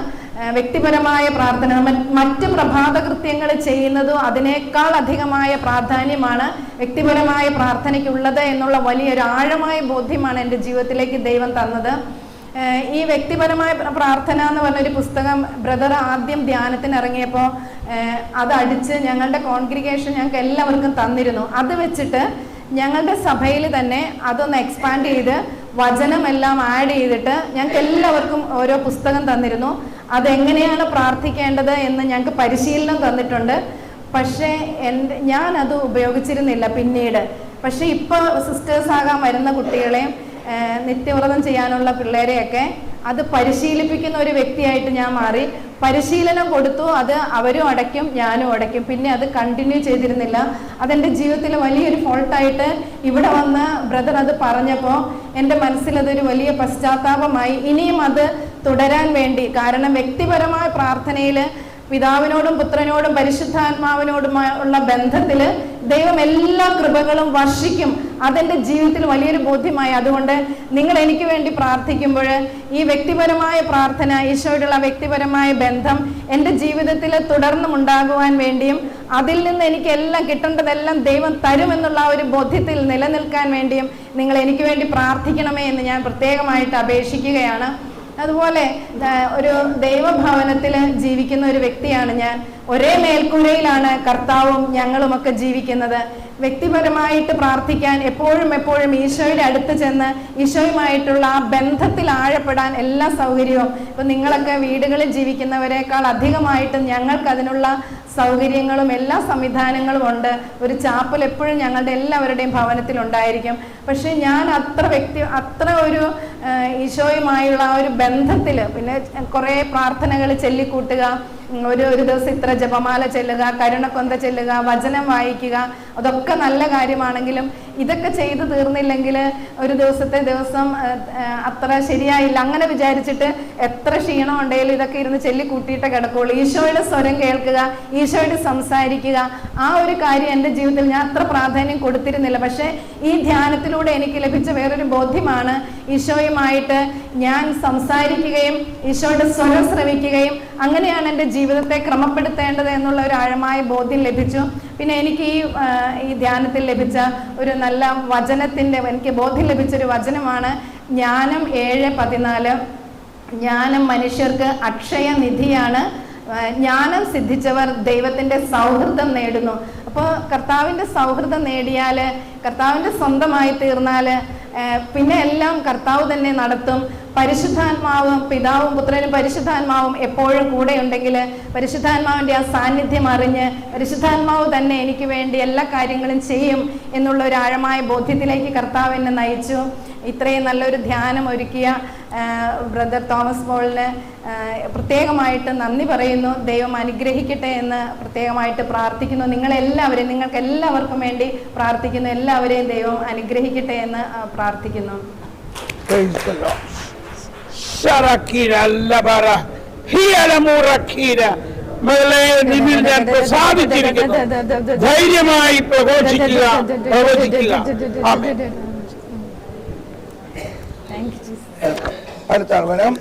വ്യക്തിപരമായ പ്രാർത്ഥന, മറ്റ് പ്രഭാത കൃത്യങ്ങൾ ചെയ്യുന്നതും അതിനേക്കാൾ അധികമായ പ്രാധാന്യമാണ് വ്യക്തിപരമായ പ്രാർത്ഥനയ്ക്കുള്ളത് എന്നുള്ള വലിയൊരു ആഴമായ ബോധ്യമാണ് എൻ്റെ ജീവിതത്തിലേക്ക് ദൈവം തന്നത്. ഈ വ്യക്തിപരമായ പ്രാർത്ഥന എന്ന് പറഞ്ഞൊരു പുസ്തകം ബ്രദർ ആദ്യം ധ്യാനത്തിന് ഇറങ്ങിയപ്പോൾ അത് അടിച്ച് ഞങ്ങളുടെ കോൺഗ്രിഗേഷൻ ഞങ്ങൾക്ക് എല്ലാവർക്കും തന്നിരുന്നു. അത് വെച്ചിട്ട് ഞങ്ങളുടെ സഭയിൽ തന്നെ അതൊന്ന് എക്സ്പാൻഡ് ചെയ്ത് വചനമെല്ലാം ആഡ് ചെയ്തിട്ട് ഞങ്ങൾക്ക് എല്ലാവർക്കും ഓരോ പുസ്തകം തന്നിരുന്നു. അതെങ്ങനെയാണ് പ്രാർത്ഥിക്കേണ്ടത് എന്ന് ഞങ്ങൾക്ക് പരിശീലനം തന്നിട്ടുണ്ട്. പക്ഷേ ഞാനത് ഉപയോഗിച്ചിരുന്നില്ല പിന്നീട്. പക്ഷേ ഇപ്പോൾ സിസ്റ്റേഴ്സ് ആകാൻ വരുന്ന കുട്ടികളെയും നിത്യവ്രതം ചെയ്യാനുള്ള പിള്ളേരെയൊക്കെ അത് പരിശീലിപ്പിക്കുന്ന ഒരു വ്യക്തിയായിട്ട് ഞാൻ മാറി. പരിശീലനം കൊടുത്തു, അത് അവരും അടയ്ക്കും ഞാനും അടയ്ക്കും. പിന്നെ അത് കണ്ടിന്യൂ ചെയ്തിരുന്നില്ല. അതെൻ്റെ ജീവിതത്തിൽ വലിയൊരു ഫോൾട്ടായിട്ട് ഇവിടെ വന്ന് ബ്രദർ അത് പറഞ്ഞപ്പോൾ എൻ്റെ മനസ്സിലതൊരു വലിയ പശ്ചാത്താപമായി. ഇനിയും അത് തുടരാൻ വേണ്ടി, കാരണം വ്യക്തിപരമായ പ്രാർത്ഥനയിൽ പിതാവിനോടും പുത്രനോടും പരിശുദ്ധാത്മാവിനോടുമുള്ള ബന്ധത്തിൽ ദൈവം എല്ലാ കൃപകളും വർഷിക്കും. അതെൻ്റെ ജീവിതത്തിൽ വലിയൊരു ബോധ്യമായി. അതുകൊണ്ട് നിങ്ങൾ എനിക്ക് വേണ്ടി പ്രാർത്ഥിക്കുമ്പോൾ ഈ വ്യക്തിപരമായ പ്രാർത്ഥന, ഈശോയോടുള്ള വ്യക്തിപരമായ ബന്ധം എൻ്റെ ജീവിതത്തിൽ തുടർന്നും ഉണ്ടാകുവാൻ വേണ്ടിയും അതിൽ നിന്ന് എനിക്ക് എല്ലാം കിട്ടേണ്ടതെല്ലാം ദൈവം തരുമെന്നുള്ള ഒരു ബോധ്യത്തിൽ നിലനിൽക്കാൻ വേണ്ടിയും നിങ്ങൾ എനിക്ക് വേണ്ടി പ്രാർത്ഥിക്കണമേ എന്ന് ഞാൻ പ്രത്യേകമായിട്ട് അപേക്ഷിക്കുകയാണ്. അതുപോലെ ഒരു ദൈവഭവനത്തിൽ ജീവിക്കുന്ന ഒരു വ്യക്തിയാണ് ഞാൻ. ഒരേ മേൽക്കൂരയിലാണ് കർത്താവും ഞങ്ങളുമൊക്കെ ജീവിക്കുന്നത്. വ്യക്തിപരമായിട്ട് പ്രാർത്ഥിക്കാൻ എപ്പോഴും ഈശോയുടെ അടുത്ത് ചെന്ന് ഈശോയുമായിട്ടുള്ള ആ ബന്ധത്തിൽ ആഴപ്പെടാൻ എല്ലാ സൗകര്യവും, ഇപ്പം നിങ്ങളൊക്കെ വീടുകളിൽ ജീവിക്കുന്നവരെക്കാൾ അധികമായിട്ട് ഞങ്ങൾക്ക് അതിനുള്ള സൗകര്യങ്ങളും എല്ലാ സംവിധാനങ്ങളും ഉണ്ട്. ഒരു ചാപ്പൽ എപ്പോഴും ഞങ്ങളുടെ എല്ലാവരുടെയും ഭവനത്തിൽ ഉണ്ടായിരിക്കും. പക്ഷെ ഞാൻ അത്ര ഒരു ഈശോയുമായുള്ള ആ ഒരു ബന്ധത്തിൽ, പിന്നെ കുറേ പ്രാർത്ഥനകൾ ചൊല്ലിക്കൂട്ടുക, ഒരു ദിവസം ഇത്ര ജപമാല ചെല്ലുക, കരുണക്കൊന്ത ചെല്ലുക, വചനം വായിക്കുക, അതൊക്കെ നല്ല കാര്യമാണെങ്കിലും ഇതൊക്കെ ചെയ്തു തീർന്നില്ലെങ്കിൽ ഒരു ദിവസം അത്ര ശരിയായില്ല. അങ്ങനെ വിചാരിച്ചിട്ട് എത്ര ക്ഷീണം ഉണ്ടെങ്കിലും ഇതൊക്കെ ഇരുന്ന് ചൊല്ലിക്കൂട്ടിയിട്ടേ കിടക്കുള്ളൂ. ഈശോയുടെ സ്വരം കേൾക്കുക, ഈശോയോട് സംസാരിക്കുക, ആ ഒരു കാര്യം എൻ്റെ ജീവിതത്തിൽ ഞാൻ അത്ര പ്രാധാന്യം കൊടുത്തിരുന്നില്ല. പക്ഷേ ഈ ധ്യാനത്തിലൂടെ എനിക്ക് ലഭിച്ച വേറൊരു ബോധ്യമാണ്, ഈശോയുമായിട്ട് ഞാൻ സംസാരിക്കുകയും ഈശോയുടെ സ്വരം ശ്രവിക്കുകയും അങ്ങനെയാണ് എൻ്റെ ജീവിതത്തെ ക്രമപ്പെടുത്തേണ്ടത് എന്നുള്ള ഒരു ആഴമായ ബോധ്യം ലഭിച്ചു. പിന്നെ എനിക്ക് ഈ ധ്യാനത്തിൽ ലഭിച്ച ഒരു നല്ല വചനത്തിൻ്റെ, എനിക്ക് ബോധ്യം ലഭിച്ചൊരു വചനമാണ് ജ്ഞാനം 7:14. ജ്ഞാനം മനുഷ്യർക്ക് അക്ഷയ നിധിയാണ്, ജ്ഞാനം സിദ്ധിച്ചവർ ദൈവത്തിൻ്റെ സൗഹൃദം നേടുന്നു. അപ്പോൾ കർത്താവിൻ്റെ സൗഹൃദം നേടിയാൽ, കർത്താവിൻ്റെ സ്വന്തമായി തീർന്നാൽ പിന്നെ എല്ലാം കർത്താവ് തന്നെ നടത്തും. പരിശുദ്ധാത്മാവും പിതാവും പുത്രനും പരിശുദ്ധാത്മാവും എപ്പോഴും കൂടെ ഉണ്ടെങ്കിൽ പരിശുദ്ധാത്മാവിൻ്റെ ആ സാന്നിധ്യം അറിഞ്ഞ് പരിശുദ്ധാത്മാവ് തന്നെ എനിക്ക് വേണ്ടി എല്ലാ കാര്യങ്ങളും ചെയ്യും എന്നുള്ള ഒരു ആഴമായ ബോധ്യത്തിലേക്ക് കർത്താവ് എന്നെ നയിച്ചു. ഇത്രയും നല്ലൊരു ധ്യാനം ഒരുക്കിയ ബ്രദർ തോമസ് പോളിന് പ്രത്യേകമായിട്ട് നന്ദി പറയുന്നു. ദൈവം അനുഗ്രഹിക്കട്ടെ എന്ന് പ്രത്യേകമായിട്ട് പ്രാർത്ഥിക്കുന്നു. നിങ്ങൾക്ക് എല്ലാവർക്കും വേണ്ടി പ്രാർത്ഥിക്കുന്നു. എല്ലാവരെയും ദൈവം അനുഗ്രഹിക്കട്ടെ എന്ന് പ്രാർത്ഥിക്കുന്നു. ധൈര്യമായി പ്രഘോഷിക്കുക, പ്രവചിക്കുക. അടുത്ത ആൾ വരാം.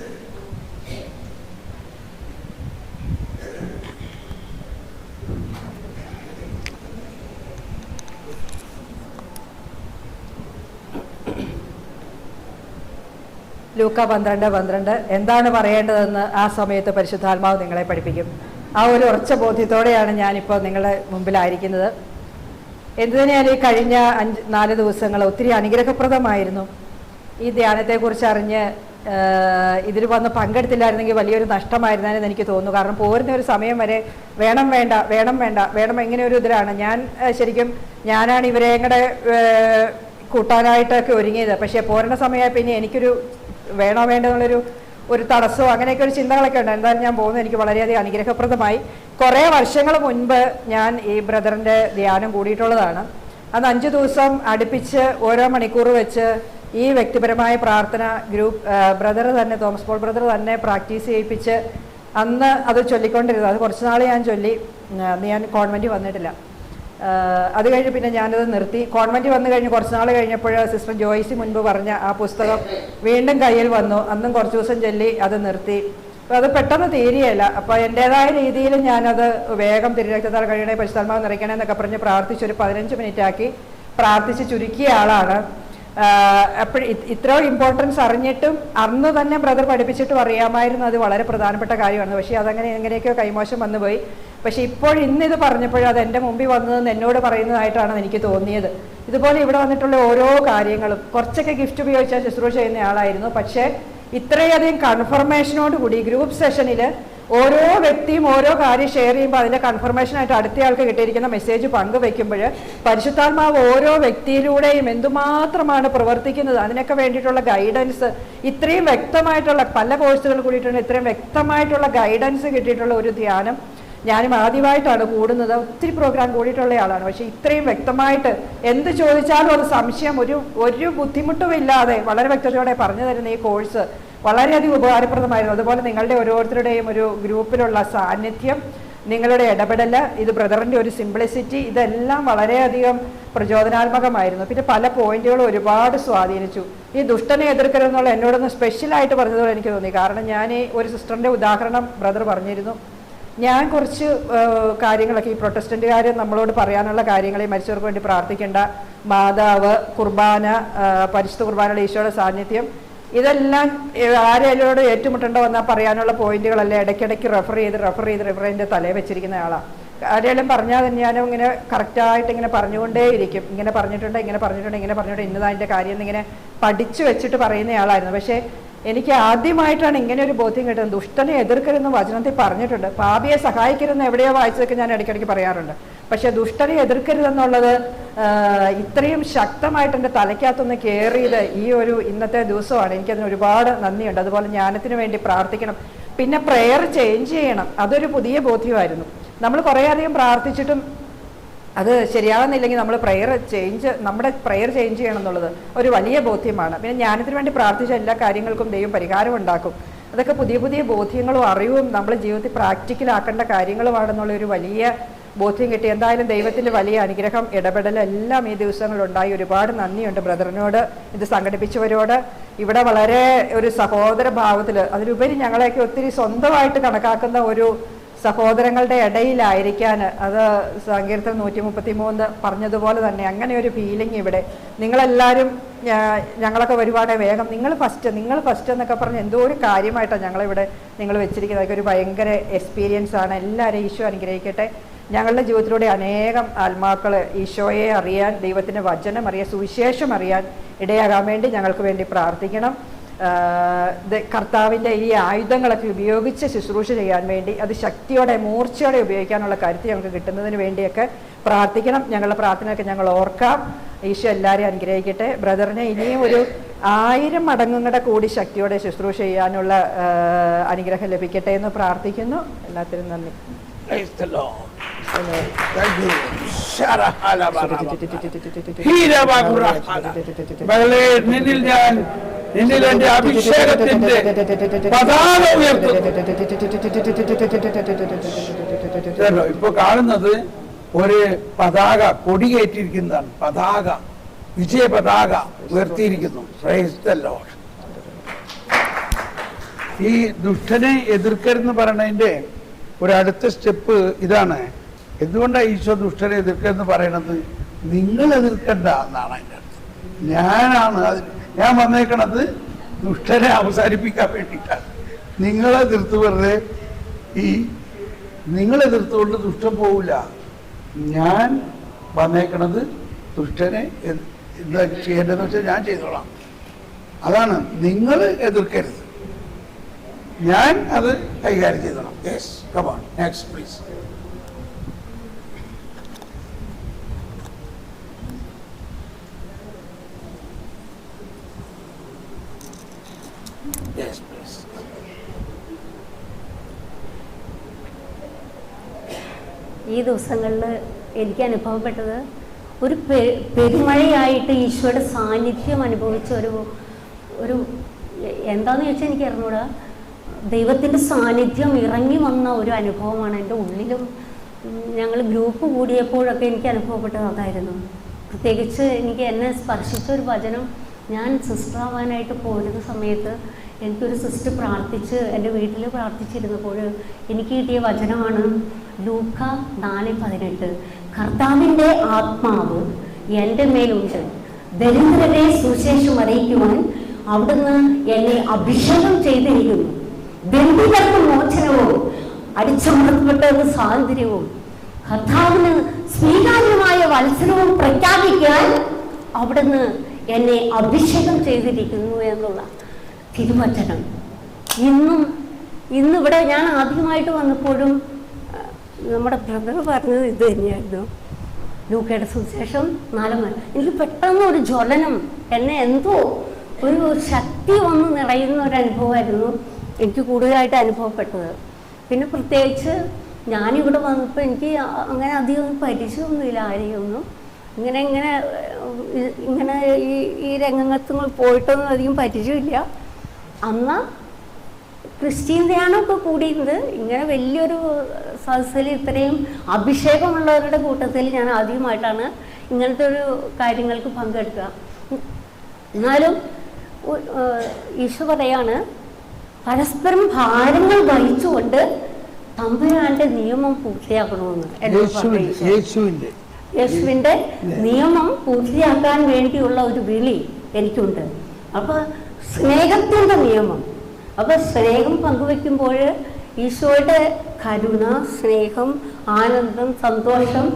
ലൂക്ക 12:12 എന്താണ് പറയേണ്ടതെന്ന് ആ സമയത്ത് പരിശുദ്ധാത്മാവ് നിങ്ങളെ പഠിപ്പിക്കും. ആ ഒരു ഉറച്ച ബോധ്യത്തോടെയാണ് ഞാനിപ്പോൾ നിങ്ങളുടെ മുമ്പിലായിരിക്കുന്നത്. എന്തുതന്നെയാലും ഈ കഴിഞ്ഞ 4 ദിവസങ്ങൾ ഒത്തിരി അനുഗ്രഹപ്രദമായിരുന്നു. ഈ ധ്യാനത്തെക്കുറിച്ച് അറിഞ്ഞ് ഇതിൽ വന്ന് പങ്കെടുത്തില്ലായിരുന്നെങ്കിൽ വലിയൊരു നഷ്ടമായിരുന്നതെന്ന് എനിക്ക് തോന്നുന്നു. കാരണം പോരുന്ന ഒരു സമയം വരെ വേണം ഇങ്ങനെ ഒരു ഇതിലാണ്. ഞാനാണ് ഇവരെ കൂടെ കൂട്ടാനായിട്ടൊക്കെ ഒരുങ്ങിയത്. പക്ഷേ പോരുന്ന സമയമായി പിന്നെ എനിക്കൊരു വേണ്ടെന്നുള്ളൊരു തടസ്സമോ അങ്ങനെയൊക്കെ ഒരു ചിന്തകളൊക്കെ ഉണ്ട്. എന്തായാലും ഞാൻ പോകുന്നത് എനിക്ക് വളരെയധികം അനുഗ്രഹപ്രദമായി. കുറേ വർഷങ്ങൾ മുൻപ് ഞാൻ ഈ ബ്രദറിൻ്റെ ധ്യാനം കൂടിയിട്ടുള്ളതാണ്. അന്ന് 5 ദിവസം അടുപ്പിച്ച് ഓരോ മണിക്കൂർ വെച്ച് ഈ വ്യക്തിപരമായ പ്രാർത്ഥന ഗ്രൂപ്പ് ബ്രദർ തന്നെ, തോമസ് പോൾ ബ്രദർ തന്നെ പ്രാക്ടീസ് ചെയ്യിപ്പിച്ച് അന്ന് അത് ചൊല്ലിക്കൊണ്ടിരുന്നത്. അത് കുറച്ച് നാൾ ഞാൻ ചൊല്ലി. അന്ന് ഞാൻ കോൺവെൻറ്റിൽ വന്നിട്ടില്ല. അത് കഴിഞ്ഞ് പിന്നെ ഞാനത് നിർത്തി. കോൺവെൻറ്റ് വന്നു കഴിഞ്ഞ് കുറച്ച് നാൾ കഴിഞ്ഞപ്പോൾ സിസ്റ്റർ ജോയ്സി മുൻപ് പറഞ്ഞ ആ പുസ്തകം വീണ്ടും കയ്യിൽ വന്നു. അന്നും കുറച്ച് ദിവസം ചൊല്ലി അത് നിർത്തി. അപ്പോൾ അത് പെട്ടെന്ന് തീരുകയില്ല. അപ്പോൾ എൻ്റേതായ രീതിയിൽ ഞാനത് വേഗം തിരുരക്തത്താൽ കഴിയണേ, പരിശുദ്ധാത്മാവ് നിറയ്ക്കണേ എന്നൊക്കെ പറഞ്ഞ് പ്രാർത്ഥിച്ച് ഒരു 15 മിനിറ്റാക്കി പ്രാർത്ഥിച്ച് ചുരുക്കിയ ആളാണ്. അപ്പോൾ ഇത്രയും ഇമ്പോർട്ടൻസ് അറിഞ്ഞിട്ടും അന്ന് തന്നെ ബ്രദർ പഠിപ്പിച്ചിട്ടും അറിയാമായിരുന്നു അത് വളരെ പ്രധാനപ്പെട്ട കാര്യമാണ്. പക്ഷേ അതങ്ങനെ എങ്ങനെയൊക്കെയോ കൈമോശം വന്നുപോയി. പക്ഷേ ഇന്നിത് പറഞ്ഞപ്പോഴും അത് എൻ്റെ മുമ്പിൽ വന്നതെന്ന് എന്നോട് പറയുന്നതായിട്ടാണ് എനിക്ക് തോന്നിയത്. ഇതുപോലെ ഇവിടെ വന്നിട്ടുള്ള ഓരോ കാര്യങ്ങളും കുറച്ചൊക്കെ ഗിഫ്റ്റ് ഉപയോഗിച്ചാൽ ശുശ്രൂഷ ചെയ്യുന്ന ആളായിരുന്നു. പക്ഷേ ഇത്രയധികം കൺഫർമേഷനോട് കൂടി ഗ്രൂപ്പ് സെഷനിൽ ഓരോ വ്യക്തിയും ഓരോ കാര്യം ഷെയർ ചെയ്യുമ്പോൾ അതിൻ്റെ കൺഫർമേഷനായിട്ട് അടുത്തയാൾക്ക് കിട്ടിയിരിക്കുന്ന മെസ്സേജ് പങ്കുവെക്കുമ്പോൾ പരിശുദ്ധാത്മാവ് ഓരോ വ്യക്തിയിലൂടെയും എന്തുമാത്രമാണ് പ്രവർത്തിക്കുന്നത്, അതിനൊക്കെ വേണ്ടിയിട്ടുള്ള ഗൈഡൻസ് ഇത്രയും വ്യക്തമായിട്ടുള്ള പല കോഴ്സുകൾ കൂടിയിട്ടുണ്ട്. ഇത്രയും വ്യക്തമായിട്ടുള്ള ഗൈഡൻസ് കിട്ടിയിട്ടുള്ള ഒരു ധ്യാനം ഞാനും ആദ്യമായിട്ടാണ് കൂടുന്നത്. ഒത്തിരി പ്രോഗ്രാം കൂടിയിട്ടുള്ള ആളാണ്. പക്ഷെ ഇത്രയും വ്യക്തമായിട്ട് എന്ത് ചോദിച്ചാലും അത് സംശയം ഒരു ബുദ്ധിമുട്ടുമില്ലാതെ വളരെ വ്യക്തതയോടെ പറഞ്ഞു തരുന്ന ഈ കോഴ്സ് വളരെയധികം ഉപകാരപ്രദമായിരുന്നു. അതുപോലെ നിങ്ങളുടെ ഓരോരുത്തരുടെയും ഒരു ഗ്രൂപ്പിലുള്ള സാന്നിധ്യം, നിങ്ങളുടെ ഇടപെടൽ, ഇത് ബ്രദറിൻ്റെ ഒരു സിംപ്ലിസിറ്റി, ഇതെല്ലാം വളരെയധികം പ്രചോദനാത്മകമായിരുന്നു. പിന്നെ പല പോയിന്റുകളും ഒരുപാട് സ്വാധീനിച്ചു. ഈ ദുഷ്ടനെ എതിർക്കരുതെന്നുള്ള എന്നോടൊന്ന് സ്പെഷ്യലായിട്ട് പറഞ്ഞതുപോലെ എനിക്ക് തോന്നി. കാരണം ഞാൻ ഒരു സിസ്റ്ററിൻ്റെ ഉദാഹരണം ബ്രദർ പറഞ്ഞിരുന്നു. ഞാൻ കുറച്ച് കാര്യങ്ങളൊക്കെ ഈ പ്രൊട്ടസ്റ്റന്റുകാർ നമ്മളോട് പറയാനുള്ള കാര്യങ്ങൾ, ഈ മരിച്ചവർക്ക് വേണ്ടി പ്രാർത്ഥിക്കേണ്ട, മാതാവ്, കുർബാന, പരിശുദ്ധ കുർബാനയുടെ ഈശോയുടെ സാന്നിധ്യം, ഇതെല്ലാം ആരെയോട് ഏറ്റുമുട്ടേണ്ട വന്നാൽ പറയാനുള്ള പോയിന്റുകളല്ലേ ഇടയ്ക്കിടയ്ക്ക് റെഫർ ചെയ്ത് എൻ്റെ തലയിൽ വെച്ചിരിക്കുന്ന ആളാണ്. ആരെങ്കിലും പറഞ്ഞാൽ തന്നെ ഞാനും ഇങ്ങനെ കറക്റ്റായിട്ട് ഇങ്ങനെ പറഞ്ഞുകൊണ്ടേയിരിക്കും. ഇങ്ങനെ പറഞ്ഞിട്ടുണ്ട് ഇന്നതിൻ്റെ കാര്യം എന്നിങ്ങനെ പഠിച്ചു വെച്ചിട്ട് പറയുന്നയാളായിരുന്നു. പക്ഷേ എനിക്ക് ആദ്യമായിട്ടാണ് ഇങ്ങനെ ഒരു ബോധ്യം കിട്ടുന്നത്. ദുഷ്ടനെ എതിർക്കരുതെന്ന് വചനത്തിൽ പറഞ്ഞിട്ടുണ്ട്. പാപിയെ സഹായിക്കരുതെന്ന് എവിടെയോ വായിച്ചതൊക്കെ ഞാൻ ഇടയ്ക്കിടയ്ക്ക് പറയാറുണ്ട്. പക്ഷെ ദുഷ്ടനെ എതിർക്കരുതെന്നുള്ളത് ഇത്രയും ശക്തമായിട്ട് എൻ്റെ തലയ്ക്കകത്തൊന്ന് കയറിയത് ഈ ഒരു ഇന്നത്തെ ദിവസമാണ്. എനിക്കതിന് ഒരുപാട് നന്ദിയുണ്ട്. അതുപോലെ ജ്ഞാനത്തിന് വേണ്ടി പ്രാർത്ഥിക്കണം, പിന്നെ പ്രെയർ ചേഞ്ച് ചെയ്യണം. അതൊരു പുതിയ ബോധ്യമായിരുന്നു. നമ്മൾ കുറേയധികം പ്രാർത്ഥിച്ചിട്ടും അത് ശരിയാകുന്നില്ലെങ്കിൽ നമ്മുടെ പ്രെയർ ചേഞ്ച് ചെയ്യണം എന്നുള്ളത് ഒരു വലിയ ബോധ്യമാണ്. പിന്നെ ജ്ഞാനത്തിന് വേണ്ടി പ്രാർത്ഥിച്ച എല്ലാ കാര്യങ്ങൾക്കും ദൈവം പരിഹാരം ഉണ്ടാക്കും. അതൊക്കെ പുതിയ പുതിയ ബോധ്യങ്ങളും അറിവും നമ്മുടെ ജീവിതത്തിൽ പ്രാക്ടിക്കലാക്കേണ്ട കാര്യങ്ങളുമാണെന്നുള്ള ഒരു വലിയ ബോധ്യം കിട്ടി. എന്തായാലും ദൈവത്തിൻ്റെ വലിയ അനുഗ്രഹം, ഇടപെടൽ എല്ലാം ഈ ദിവസങ്ങളുണ്ടായി. ഒരുപാട് നന്ദിയുണ്ട് ബ്രദറിനോട്, ഇത് സംഘടിപ്പിച്ചവരോട്. ഇവിടെ വളരെ ഒരു സഹോദര ഭാവത്തിൽ, അതിലുപരി ഞങ്ങളെയൊക്കെ ഒത്തിരി സ്വന്തമായിട്ട് കണക്കാക്കുന്ന ഒരു സഹോദരങ്ങളുടെ ഇടയിലായിരിക്കാൻ, അത് സങ്കീർത്തനം 133 പറഞ്ഞതുപോലെ തന്നെ അങ്ങനെ ഒരു ഫീലിംഗ് ഇവിടെ. നിങ്ങളെല്ലാവരും ഞങ്ങളൊക്കെ വരുവാണെങ്കിൽ വേഗം നിങ്ങൾ ഫസ്റ്റ് എന്നൊക്കെ പറഞ്ഞ് എന്തോ ഒരു കാര്യമായിട്ടാണ് ഞങ്ങളിവിടെ നിങ്ങൾ വെച്ചിരിക്കുന്നത്. അതൊക്കെ ഒരു ഭയങ്കര എക്സ്പീരിയൻസ് ആണ്. എല്ലാവരും ഈശോ അനുഗ്രഹിക്കട്ടെ. ഞങ്ങളുടെ ജീവിതത്തിലൂടെ അനേകം ആത്മാക്കൾ ഈശോയെ അറിയാൻ, ദൈവത്തിൻ്റെ വചനം അറിയാൻ, സുവിശേഷം അറിയാൻ ഇടയാകാൻ വേണ്ടി ഞങ്ങൾക്ക് വേണ്ടി പ്രാർത്ഥിക്കണം. കർത്താവിൻ്റെ ഈ ആയുധങ്ങളൊക്കെ ഉപയോഗിച്ച് ശുശ്രൂഷ ചെയ്യാൻ വേണ്ടി, അത് ശക്തിയോടെ മൂർച്ചയോടെ ഉപയോഗിക്കാനുള്ള കരുത്ത് ഞങ്ങൾക്ക് കിട്ടുന്നതിന് വേണ്ടിയൊക്കെ പ്രാർത്ഥിക്കണം. ഞങ്ങളുടെ പ്രാർത്ഥനയൊക്കെ ഞങ്ങൾ ഓർക്കാം. ഈശോ എല്ലാവരെയും അനുഗ്രഹിക്കട്ടെ. ബ്രദറിനെ ഇനിയും ഒരു 1000 മടങ്ങും കൂടി ശക്തിയോടെ ശുശ്രൂഷ ചെയ്യാനുള്ള അനുഗ്രഹം ലഭിക്കട്ടെ എന്ന് പ്രാർത്ഥിക്കുന്നു. എല്ലാത്തിനും നന്ദി. നിന്നിൽ എന്റെ അഭിഷേകത്തിന്റെ പതാക ഉയർത്തുന്നു. ഇപ്പൊ കാണുന്നത് ഒരു പതാക കൊടികേറ്റിരിക്കുന്നതാണ്. പതാക, വിജയ പതാക ഉയർത്തിയിരിക്കുന്നു. Price the Lord. ഈ ദുഷ്ടനെ എതിർക്കരുതെന്ന് പറയണതിന്റെ ഒരു അടുത്ത സ്റ്റെപ്പ് ഇതാണ്. എന്തുകൊണ്ടാണ് ഈശോ ദുഷ്ടനെ എതിർക്കരുതെന്ന് പറയണത്? നിങ്ങൾ എതിർക്കണ്ട എന്നാണ് അതിൻ്റെ അർത്ഥം. ഞാൻ വന്നേക്കണത് ദുഷ്ടനെ അവസാനിപ്പിക്കാൻ വേണ്ടിയിട്ടാണ്. നിങ്ങളെതിർത്ത് വെറുതെ നിങ്ങളെതിർത്തുകൊണ്ട് ദുഷ്ടം പോവില്ല. ഞാൻ വന്നേക്കണത് ദുഷ്ടനെ എന്താ ചെയ്യേണ്ടതെന്ന് വെച്ചാൽ ഞാൻ ചെയ്തോളാം. അതാണ്, നിങ്ങൾ എതിർക്കരുത്, ഞാൻ അത് കൈകാര്യം ചെയ്തോളാം. Yes, come on, next please. ഈ ദിവസങ്ങളിൽ എനിക്ക് അനുഭവപ്പെട്ടത് ഒരു പെരുമഴയായിട്ട് ഈശോയുടെ സാന്നിധ്യം അനുഭവിച്ച ഒരു എന്താണെന്ന് ചോദിച്ചാൽ എനിക്ക് അറിഞ്ഞൂടാ. ദൈവത്തിൻ്റെ സാന്നിധ്യം ഇറങ്ങി വന്ന ഒരു അനുഭവമാണ് എൻ്റെ ഉള്ളിലും. ഞങ്ങൾ ഗ്രൂപ്പ് കൂടിയപ്പോഴൊക്കെ എനിക്ക് അനുഭവപ്പെട്ടത് അതായിരുന്നു. പ്രത്യേകിച്ച് എനിക്ക് എന്നെ സ്പർശിച്ച ഒരു വചനം, ഞാൻ സിസ്റ്ററാവാനായിട്ട് പോരുന്ന സമയത്ത് എനിക്കൊരു സിസ്റ്റർ പ്രാർത്ഥിച്ച് എൻ്റെ വീട്ടിൽ പ്രാർത്ഥിച്ചിരുന്നപ്പോൾ എനിക്ക് കിട്ടിയ വചനമാണ് ലൂക്ക 4:18. കർത്താവിൻ്റെ ആത്മാവ് എൻ്റെ മേലുണ്ട്, ദരിദ്രരെ സുവിശേഷം അറിയിക്കുവാൻ അവിടുന്ന് എന്നെ അഭിഷേകം ചെയ്തിരിക്കുന്നു. ബന്ധിതർക്ക് മോചനവും അടിച്ചമർത്തപ്പെട്ടവർക്ക് സ്വാതന്ത്ര്യവും കർത്താവിന് സ്വീകാര്യമായ വത്സരവും പ്രഖ്യാപിക്കാൻ അവിടുന്ന് എന്നെ അഭിഷേകം ചെയ്തിരിക്കുന്നു എന്നുള്ള തിരുവചനം ഇന്നും ഇന്നിവിടെ ഞാൻ ആദ്യമായിട്ട് വന്നപ്പോഴും നമ്മുടെ ബ്രദർ പറഞ്ഞത് ഇത് തന്നെയായിരുന്നു, ലൂക്കയുടെ സുവിശേഷം 4. എനിക്ക് പെട്ടെന്ന് ഒരു ജ്വലനം, എന്നെ എന്തോ ഒരു ശക്തി വന്ന് നിറയുന്ന ഒരു അനുഭവമായിരുന്നു എനിക്ക് കൂടുതലായിട്ട് അനുഭവപ്പെട്ടത്. പിന്നെ പ്രത്യേകിച്ച് ഞാനിവിടെ വന്നപ്പോൾ എനിക്ക് അങ്ങനെ അധികം പരിചയമൊന്നുമില്ല ആരെയൊന്നും. ഇങ്ങനെ ഈ രംഗത്ത് പോയിട്ടൊന്നും അധികം പരിചയമില്ല. അന്ന് ക്രിസ്ത്യൻ ധ്യാനമൊക്കെ കൂടിയിട്ടുണ്ട്. ഇങ്ങനെ വലിയൊരു സദസ്സിൽ ഇത്രയും അഭിഷേകമുള്ളവരുടെ കൂട്ടത്തിൽ ഞാൻ ആദ്യമായിട്ടാണ് ഇങ്ങനത്തെ ഒരു കാര്യങ്ങൾക്ക് പങ്കെടുക്കുക. എന്നാലും ഈശോ പറയാണ്, പരസ്പരം ഭാരങ്ങൾ വഹിച്ചുകൊണ്ട് തമ്പുരാന്റെ നിയമം പൂർത്തിയാക്കണമെന്ന്. യേശുവിന്റെ നിയമം പൂർത്തിയാക്കാൻ വേണ്ടിയുള്ള ഒരു വിളി എനിക്കുണ്ട്. അപ്പൊ സ്നേഹത്തിന്റെ നിയമം, അപ്പൊ സ്നേഹം പങ്കുവെക്കുമ്പോൾ ഈശോയുടെ കരുണ, സ്നേഹം, ആനന്ദം, സന്തോഷം,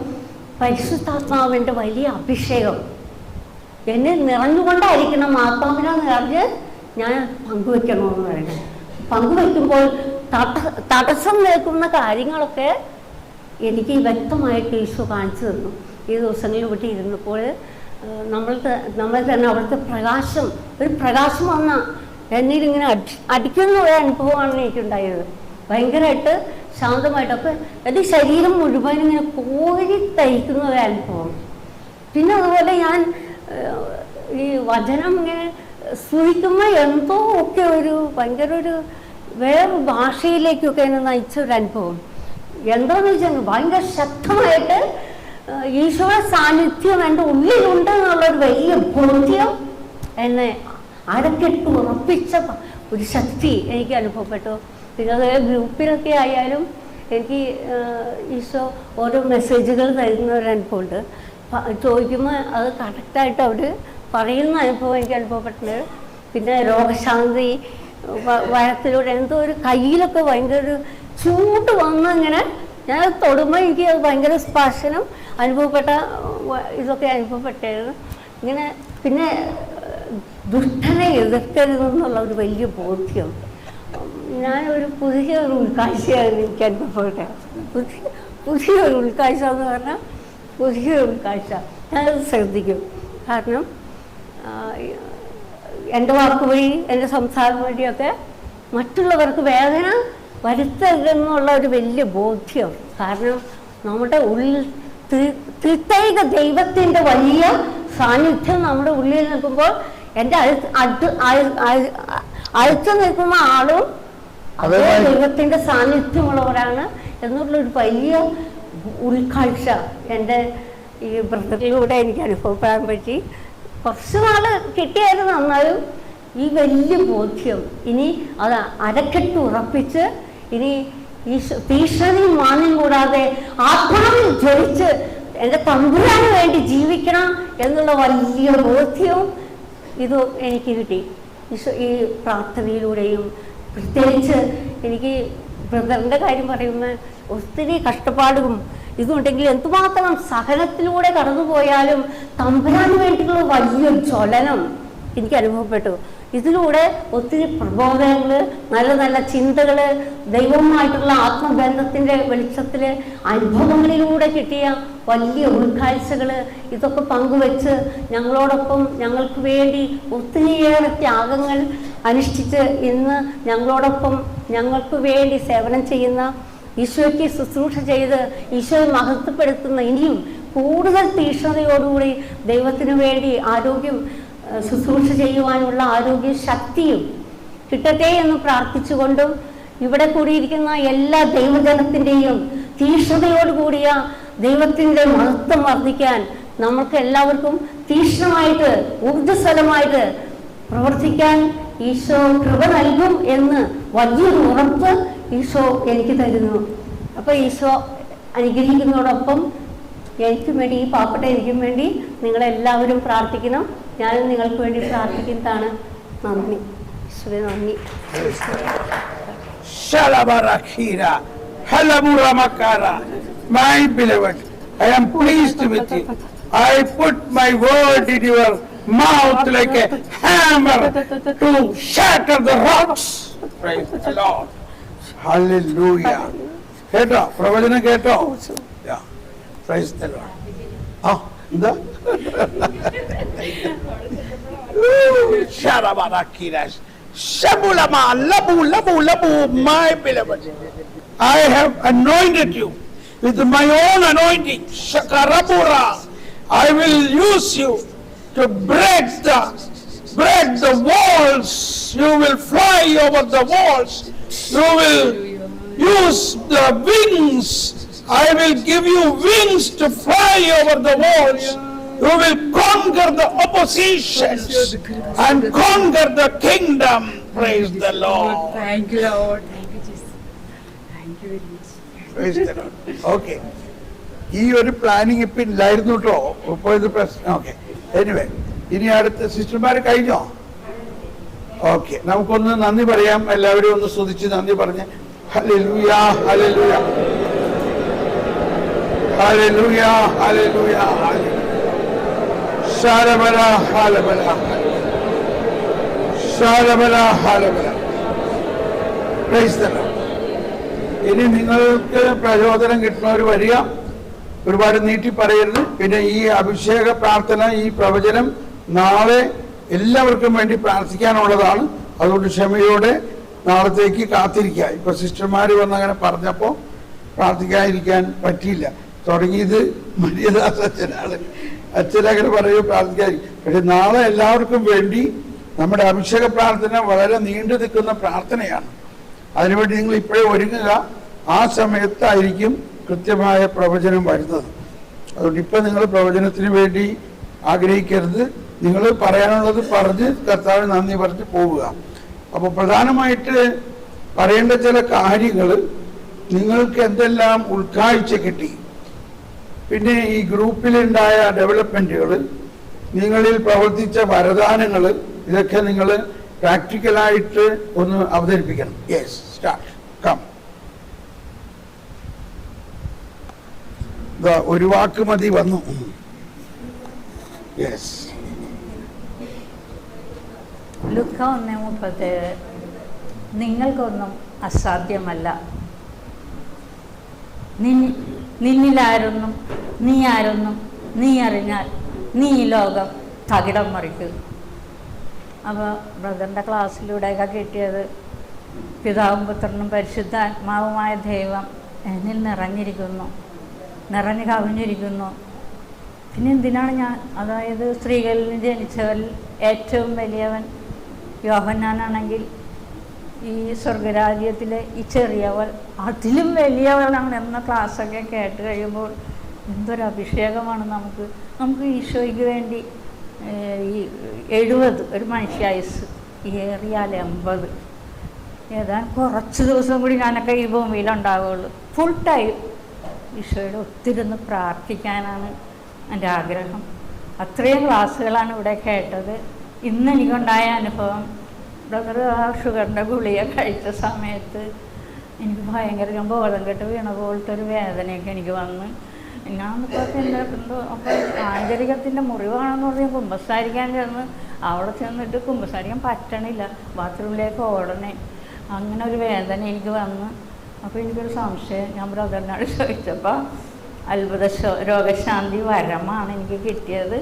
പരിശുദ്ധാത്മാവിന്റെ വലിയ അഭിഷേകം എന്നെ നിറഞ്ഞുകൊണ്ടായിരിക്കണം. ആത്മാവിനെ നിറഞ്ഞ് ഞാൻ പങ്കുവെക്കണമെന്ന് പറയുന്നത്. പങ്കുവെക്കുമ്പോൾ തടസ്സം നിൽക്കുന്ന കാര്യങ്ങളൊക്കെ എനിക്ക് വ്യക്തമായിട്ട് ഈശോ കാണിച്ചു തന്നു. ഈ ദിവസങ്ങളിൽ ഇവിടെ ഇരുന്നപ്പോൾ നമ്മൾ തന്നെ അവിടുത്തെ ഒരു പ്രകാശം വന്ന എന്നിലിങ്ങനെ അടിക്കുന്ന ഒരു അനുഭവമാണ് എനിക്കുണ്ടായത്. ഭയങ്കരമായിട്ട് ശാന്തമായിട്ട്. അപ്പം എൻ്റെ ശരീരം മുഴുവൻ ഇങ്ങനെ കോരി തയ്ക്കുന്ന ഒരു അനുഭവം. പിന്നെ അതുപോലെ ഞാൻ ഈ വചനം ഇങ്ങനെ സ്തുതിക്കുമ്പോൾ എന്തോ ഒക്കെ ഭയങ്കര വേറെ ഭാഷയിലേക്കൊക്കെ എന്നെ നയിച്ചൊരു അനുഭവം. എന്താണെന്ന് വെച്ചാൽ ഭയങ്കര ശക്തമായിട്ട് ഈശോയുടെ സാന്നിധ്യം എൻ്റെ ഉള്ളിലുണ്ട് എന്നുള്ളൊരു വലിയ ബോധ്യം എന്നെ അരക്കെട്ട് ഉറപ്പിച്ച ഒരു ശക്തി എനിക്ക് അനുഭവപ്പെട്ടു. പിന്നെ അത് ഗ്രൂപ്പിലൊക്കെ ആയാലും എനിക്ക് ഈശോ ഓരോ മെസ്സേജുകൾ തരുന്ന ഒരു അനുഭവമുണ്ട്. ചോദിക്കുമ്പോൾ അത് കറക്റ്റായിട്ട് അവർ പറയുന്ന അനുഭവം എനിക്ക് അനുഭവപ്പെട്ടത്. പിന്നെ രോഗശാന്തി, വയത്തിലൂടെ എന്തോ ഒരു കയ്യിലൊക്കെ ഭയങ്കര ഒരു ചൂട് വന്ന് ഇങ്ങനെ ഞാൻ തൊടുമ്പോൾ എനിക്ക് അത് ഭയങ്കര സ്പർശനം അനുഭവപ്പെട്ട ഇതൊക്കെ അനുഭവപ്പെട്ടായിരുന്നു. ഇങ്ങനെ പിന്നെ ദുഷ്ടനെ എതിർക്കരുതെന്നുള്ള ഒരു വലിയ ബോധ്യം. ഞാനൊരു പുതിയൊരു ഉൾക്കാഴ്ചയായിരുന്നു എനിക്ക് അനുഭവപ്പെട്ടത്. പുതിയൊരു ഉൾക്കാഴ്ച എന്ന് പറഞ്ഞാൽ പുതിയൊരു ഉൾക്കാഴ്ച. ഞാനത് ശ്രദ്ധിക്കും. കാരണം എൻ്റെ വാക്ക് വഴി, എൻ്റെ സംസാരം വഴിയൊക്കെ മറ്റുള്ളവർക്ക് വേദന വരുത്തരുതെന്നുള്ള ഒരു വലിയ ബോധ്യം. കാരണം നമ്മുടെ ഉള്ളിൽ ത്രിത്വൈക ദൈവത്തിൻ്റെ വലിയ സാന്നിധ്യം നമ്മുടെ ഉള്ളിൽ നിൽക്കുമ്പോൾ എൻ്റെ അടുത്ത് നിൽക്കുന്ന ആളും അതേ ദൈവത്തിൻ്റെ സാന്നിധ്യമുള്ളവരാണ് എന്നുള്ളൊരു വലിയ ഉൾക്കാഴ്ച എൻ്റെ ഈ ബ്രദറിലൂടെ എനിക്ക് അനുഭവപ്പെടാൻ പറ്റി. കുറച്ച് നാൾ കിട്ടിയായിരുന്നു. എന്നാലും ഈ വലിയ ബോധ്യം ഇനി അത് അരക്കെട്ട് ഉറപ്പിച്ച് ഇനി ഈ തീഷ്ണതയും മാന്യം കൂടാതെ ആത്മാവിൽ ജ്വലിച്ച് എൻ്റെ തമ്പുരാന് വേണ്ടി ജീവിക്കണം എന്നുള്ള വലിയ ബോധ്യവും ഇത് എനിക്ക് കിട്ടി ഈ പ്രാർത്ഥനയിലൂടെയും. പ്രത്യേകിച്ച് എനിക്ക് ബ്രദറിൻ്റെ കാര്യം പറയുമ്പോൾ ഒത്തിരി കഷ്ടപ്പാടും ഇതുണ്ടെങ്കിൽ എന്തുമാത്രം സഹനത്തിലൂടെ കടന്നുപോയാലും തമ്പുരാന് വേണ്ടിയുള്ള വലിയൊരു ജ്വലനം എനിക്ക് അനുഭവപ്പെട്ടു. ഇതിലൂടെ ഒത്തിരി പ്രബോധനങ്ങൾ, നല്ല നല്ല ചിന്തകൾ, ദൈവവുമായിട്ടുള്ള ആത്മബന്ധത്തിൻ്റെ വെളിച്ചത്തിൽ അനുഭവങ്ങളിലൂടെ കിട്ടിയ വലിയ ഉൾക്കാഴ്ചകൾ, ഇതൊക്കെ പങ്കുവെച്ച് ഞങ്ങളോടൊപ്പം ഞങ്ങൾക്ക് വേണ്ടി ഒത്തിരിയേറെ ത്യാഗങ്ങൾ അനുഷ്ഠിച്ച് ഇന്ന് ഞങ്ങളോടൊപ്പം ഞങ്ങൾക്ക് വേണ്ടി സേവനം ചെയ്യുന്ന, ഈശോയ്ക്ക് ശുശ്രൂഷ ചെയ്ത് ഈശോയെ മഹത്വപ്പെടുത്തുന്ന, ഇനിയും കൂടുതൽ തീക്ഷ്ണതയോടുകൂടി ദൈവത്തിനു വേണ്ടി ശുശ്രൂഷ ചെയ്യുവാനുള്ള ആരോഗ്യ ശക്തിയും കിട്ടട്ടെ എന്ന് പ്രാർത്ഥിച്ചുകൊണ്ടും ഇവിടെ കൂടിയിരിക്കുന്ന എല്ലാ ദൈവജനത്തിൻ്റെയും തീക്ഷ്ണതയോടുകൂടിയ ദൈവത്തിൻ്റെ മഹത്വം വർദ്ധിക്കാൻ നമുക്ക് എല്ലാവർക്കും തീക്ഷ്ണമായിട്ട് ഊർജ്ജസ്വലമായിട്ട് പ്രവർത്തിക്കാൻ ഈശോ കൃപ നൽകും എന്ന് വലിയൊരു ഉറപ്പ് ഈശോ എനിക്ക് തരുന്നു. അപ്പോൾ ഈശോ അനുഗ്രഹിക്കുന്നതോടൊപ്പം എനിക്കും വേണ്ടി, ഈ പാവപ്പെട്ട എനിക്കും വേണ്ടി നിങ്ങളെല്ലാവരും പ്രാർത്ഥിക്കണം. ഞാനും നിങ്ങൾക്ക് വേണ്ടി പ്രാർത്ഥിക്കുന്നതാണ്. നന്ദി. ഈശോയെ നന്ദി. My beloved, I am pleased with you. I put my word in your mouth like a hammer to shatter the rocks. Praise the Lord. Hallelujah. കേട്ടോ? പ്രവചനം കേട്ടോ? Price the Lord. ആ എന്താ my beloved, I have anointed you with my own anointing. Shakarabura. I will use you to break the walls. You will fly over the walls. You will use the wings. I will give you wings to fly over the walls. You will conquer the oppositions and conquer the kingdom. Praise the Lord. Thank you, Lord. Thank you, Jesus. Thank you very much. Praise the Lord. Okay. ഈ ഒരു planning ഇപ്പൊ ഇല്ലായിരുന്നു കേട്ടോ. ഇപ്പോൾ ഇത് പ്രശ്നം. Okay. Anyway, ഇനി അടുത്ത സിസ്റ്റർമാർ കഴിഞ്ഞോ? ഓക്കെ, നമുക്കൊന്ന് നന്ദി പറയാം. എല്ലാവരും ഒന്ന് സ്തുതിച്ച് നന്ദി പറഞ്ഞ് ഹല്ലേലൂയ, ഹല്ലേലൂയ, ഹല്ലേലൂയ, ഹല്ലേലൂയ, ശാലബല, ഹാലബല, ശാലബല, ഹാലബല. Praise the Lord. ഇനി നിങ്ങൾക്ക് പ്രചോദനം കിട്ടുന്നവർ വരിക. ഒരുപാട് നീട്ടി പറയരുത്. പിന്നെ ഈ അഭിഷേക പ്രാർത്ഥന, ഈ പ്രവചനം നാളെ എല്ലാവർക്കും വേണ്ടി പ്രാർത്ഥിക്കാനുള്ളതാണ്. അതുകൊണ്ട് ക്ഷമയോടെ നാളത്തേക്ക് കാത്തിരിക്കുക. ഇപ്പൊ സിസ്റ്റർമാർ വന്ന് അങ്ങനെ പറഞ്ഞപ്പോൾ പ്രാർത്ഥിക്കാതിരിക്കാൻ പറ്റിയില്ല. തുടങ്ങിയത് മരിയദാസ് അച്ഛനാണ്. അച്ഛനങ്ങനെ പറയും പ്രാർത്ഥിക്കാതിരിക്കും. പക്ഷെ നാളെ എല്ലാവർക്കും വേണ്ടി നമ്മുടെ അഭിഷേക പ്രാർത്ഥന വളരെ നീണ്ടു നിൽക്കുന്ന പ്രാർത്ഥനയാണ്. അതിനുവേണ്ടി നിങ്ങൾ ഇപ്പോഴേ ഒരുങ്ങുക. ആ സമയത്തായിരിക്കും കൃത്യമായ പ്രവചനം വരുന്നത്. അതുകൊണ്ട് ഇപ്പം നിങ്ങൾ പ്രവചനത്തിന് വേണ്ടി ആഗ്രഹിക്കരുത്. നിങ്ങൾ പറയാനുള്ളത് പറഞ്ഞ് കർത്താവ് നന്ദി പറഞ്ഞ് പോവുക. അപ്പോൾ പ്രധാനമായിട്ട് പറയേണ്ട ചില കാര്യങ്ങൾ, നിങ്ങൾക്ക് എന്തെല്ലാം ഉൾക്കാഴ്ച കിട്ടി, പിന്നെ ഈ ഗ്രൂപ്പിലുണ്ടായ ഡെവലപ്മെൻറ്റുകൾ, നിങ്ങളിൽ പ്രവർത്തിച്ച വരദാനങ്ങൾ, ഇതൊക്കെ നിങ്ങൾ പ്രാക്ടിക്കലായിട്ട് ഒന്ന് അവതരിപ്പിക്കണം. Yes, start, come. ഒരു വാക്ക് മതി വന്നു. യെസ്. ലുക്ക 1:37 നിങ്ങൾക്കൊന്നും അസാധ്യമല്ല. നിന്നിലാരൊന്നും നീ ആരൊന്നും നീ അറിഞ്ഞാൽ നീ ഈ ലോകം തകിടം മറിക്കും. അപ്പോൾ ബ്രദറിൻ്റെ ക്ലാസ്സിലൂടെയൊക്കെ കിട്ടിയത് പിതാവും പുത്രനും പരിശുദ്ധാത്മാവുമായ ദൈവം എന്നിൽ നിറഞ്ഞു കവിഞ്ഞിരിക്കുന്നു. പിന്നെ എന്തിനാണ് ഞാൻ, അതായത് സ്ത്രീകളിൽ നിന്ന് ജനിച്ചവരിൽ ഏറ്റവും വലിയവൻ യോഹന്നാനാണെങ്കിൽ ഈ സ്വർഗരാജ്യത്തിലെ ഈ ചെറിയവൻ അതിലും വലിയവനാണ് എന്ന ക്ലാസ്സൊക്കെ കേട്ട് കഴിയുമ്പോൾ എന്തൊരു അഭിഷേകമാണ് നമുക്ക് ഈശോയ്ക്ക് വേണ്ടി ഈ 70 ഒരു മനുഷ്യായുസ്, ഏറിയാൽ 80, ഏതാണ്ട് കുറച്ച് ദിവസം കൂടി ഞാനൊക്കെ ഈ ഭൂമിയിലുണ്ടാവുകയുള്ളൂ. ഫുൾ ടൈം ഈശോയുടെ ഒത്തിരുന്ന് പ്രാർത്ഥിക്കാനാണ് എൻ്റെ ആഗ്രഹം. അത്രയും ക്ലാസ്സുകളാണ് ഇവിടെ കേട്ടത്. ഇന്ന് എനിക്കുണ്ടായ അനുഭവം, ബ്രദർ ആ ഷുഗറിൻ്റെ ഗുളിക കഴിച്ച സമയത്ത് എനിക്ക് ഭയങ്കര ബോധം കെട്ട് വീണ പോലത്തെ ഒരു വേദനയൊക്കെ എനിക്ക് വന്ന്, ഞാനിപ്പോൾ എന്തോ അപ്പോൾ ആന്തരികത്തിൻ്റെ മുറിവാണെന്ന് പറഞ്ഞ് കുമ്പസാരിക്കാൻ ചെന്ന് അവിടെ ചെന്നിട്ട് കുമ്പസാരിക്കാൻ പറ്റണില്ല, ബാത്റൂമിലേക്ക് ഓടണേ, അങ്ങനെ ഒരു വേദന എനിക്ക് വന്ന്. അപ്പോൾ എനിക്കൊരു സംശയം, ഞാൻ ബ്രദറിനോട് ചോദിച്ചപ്പോൾ അത്ഭുത രോഗശാന്തി വരമാണ് എനിക്ക് കിട്ടിയത്,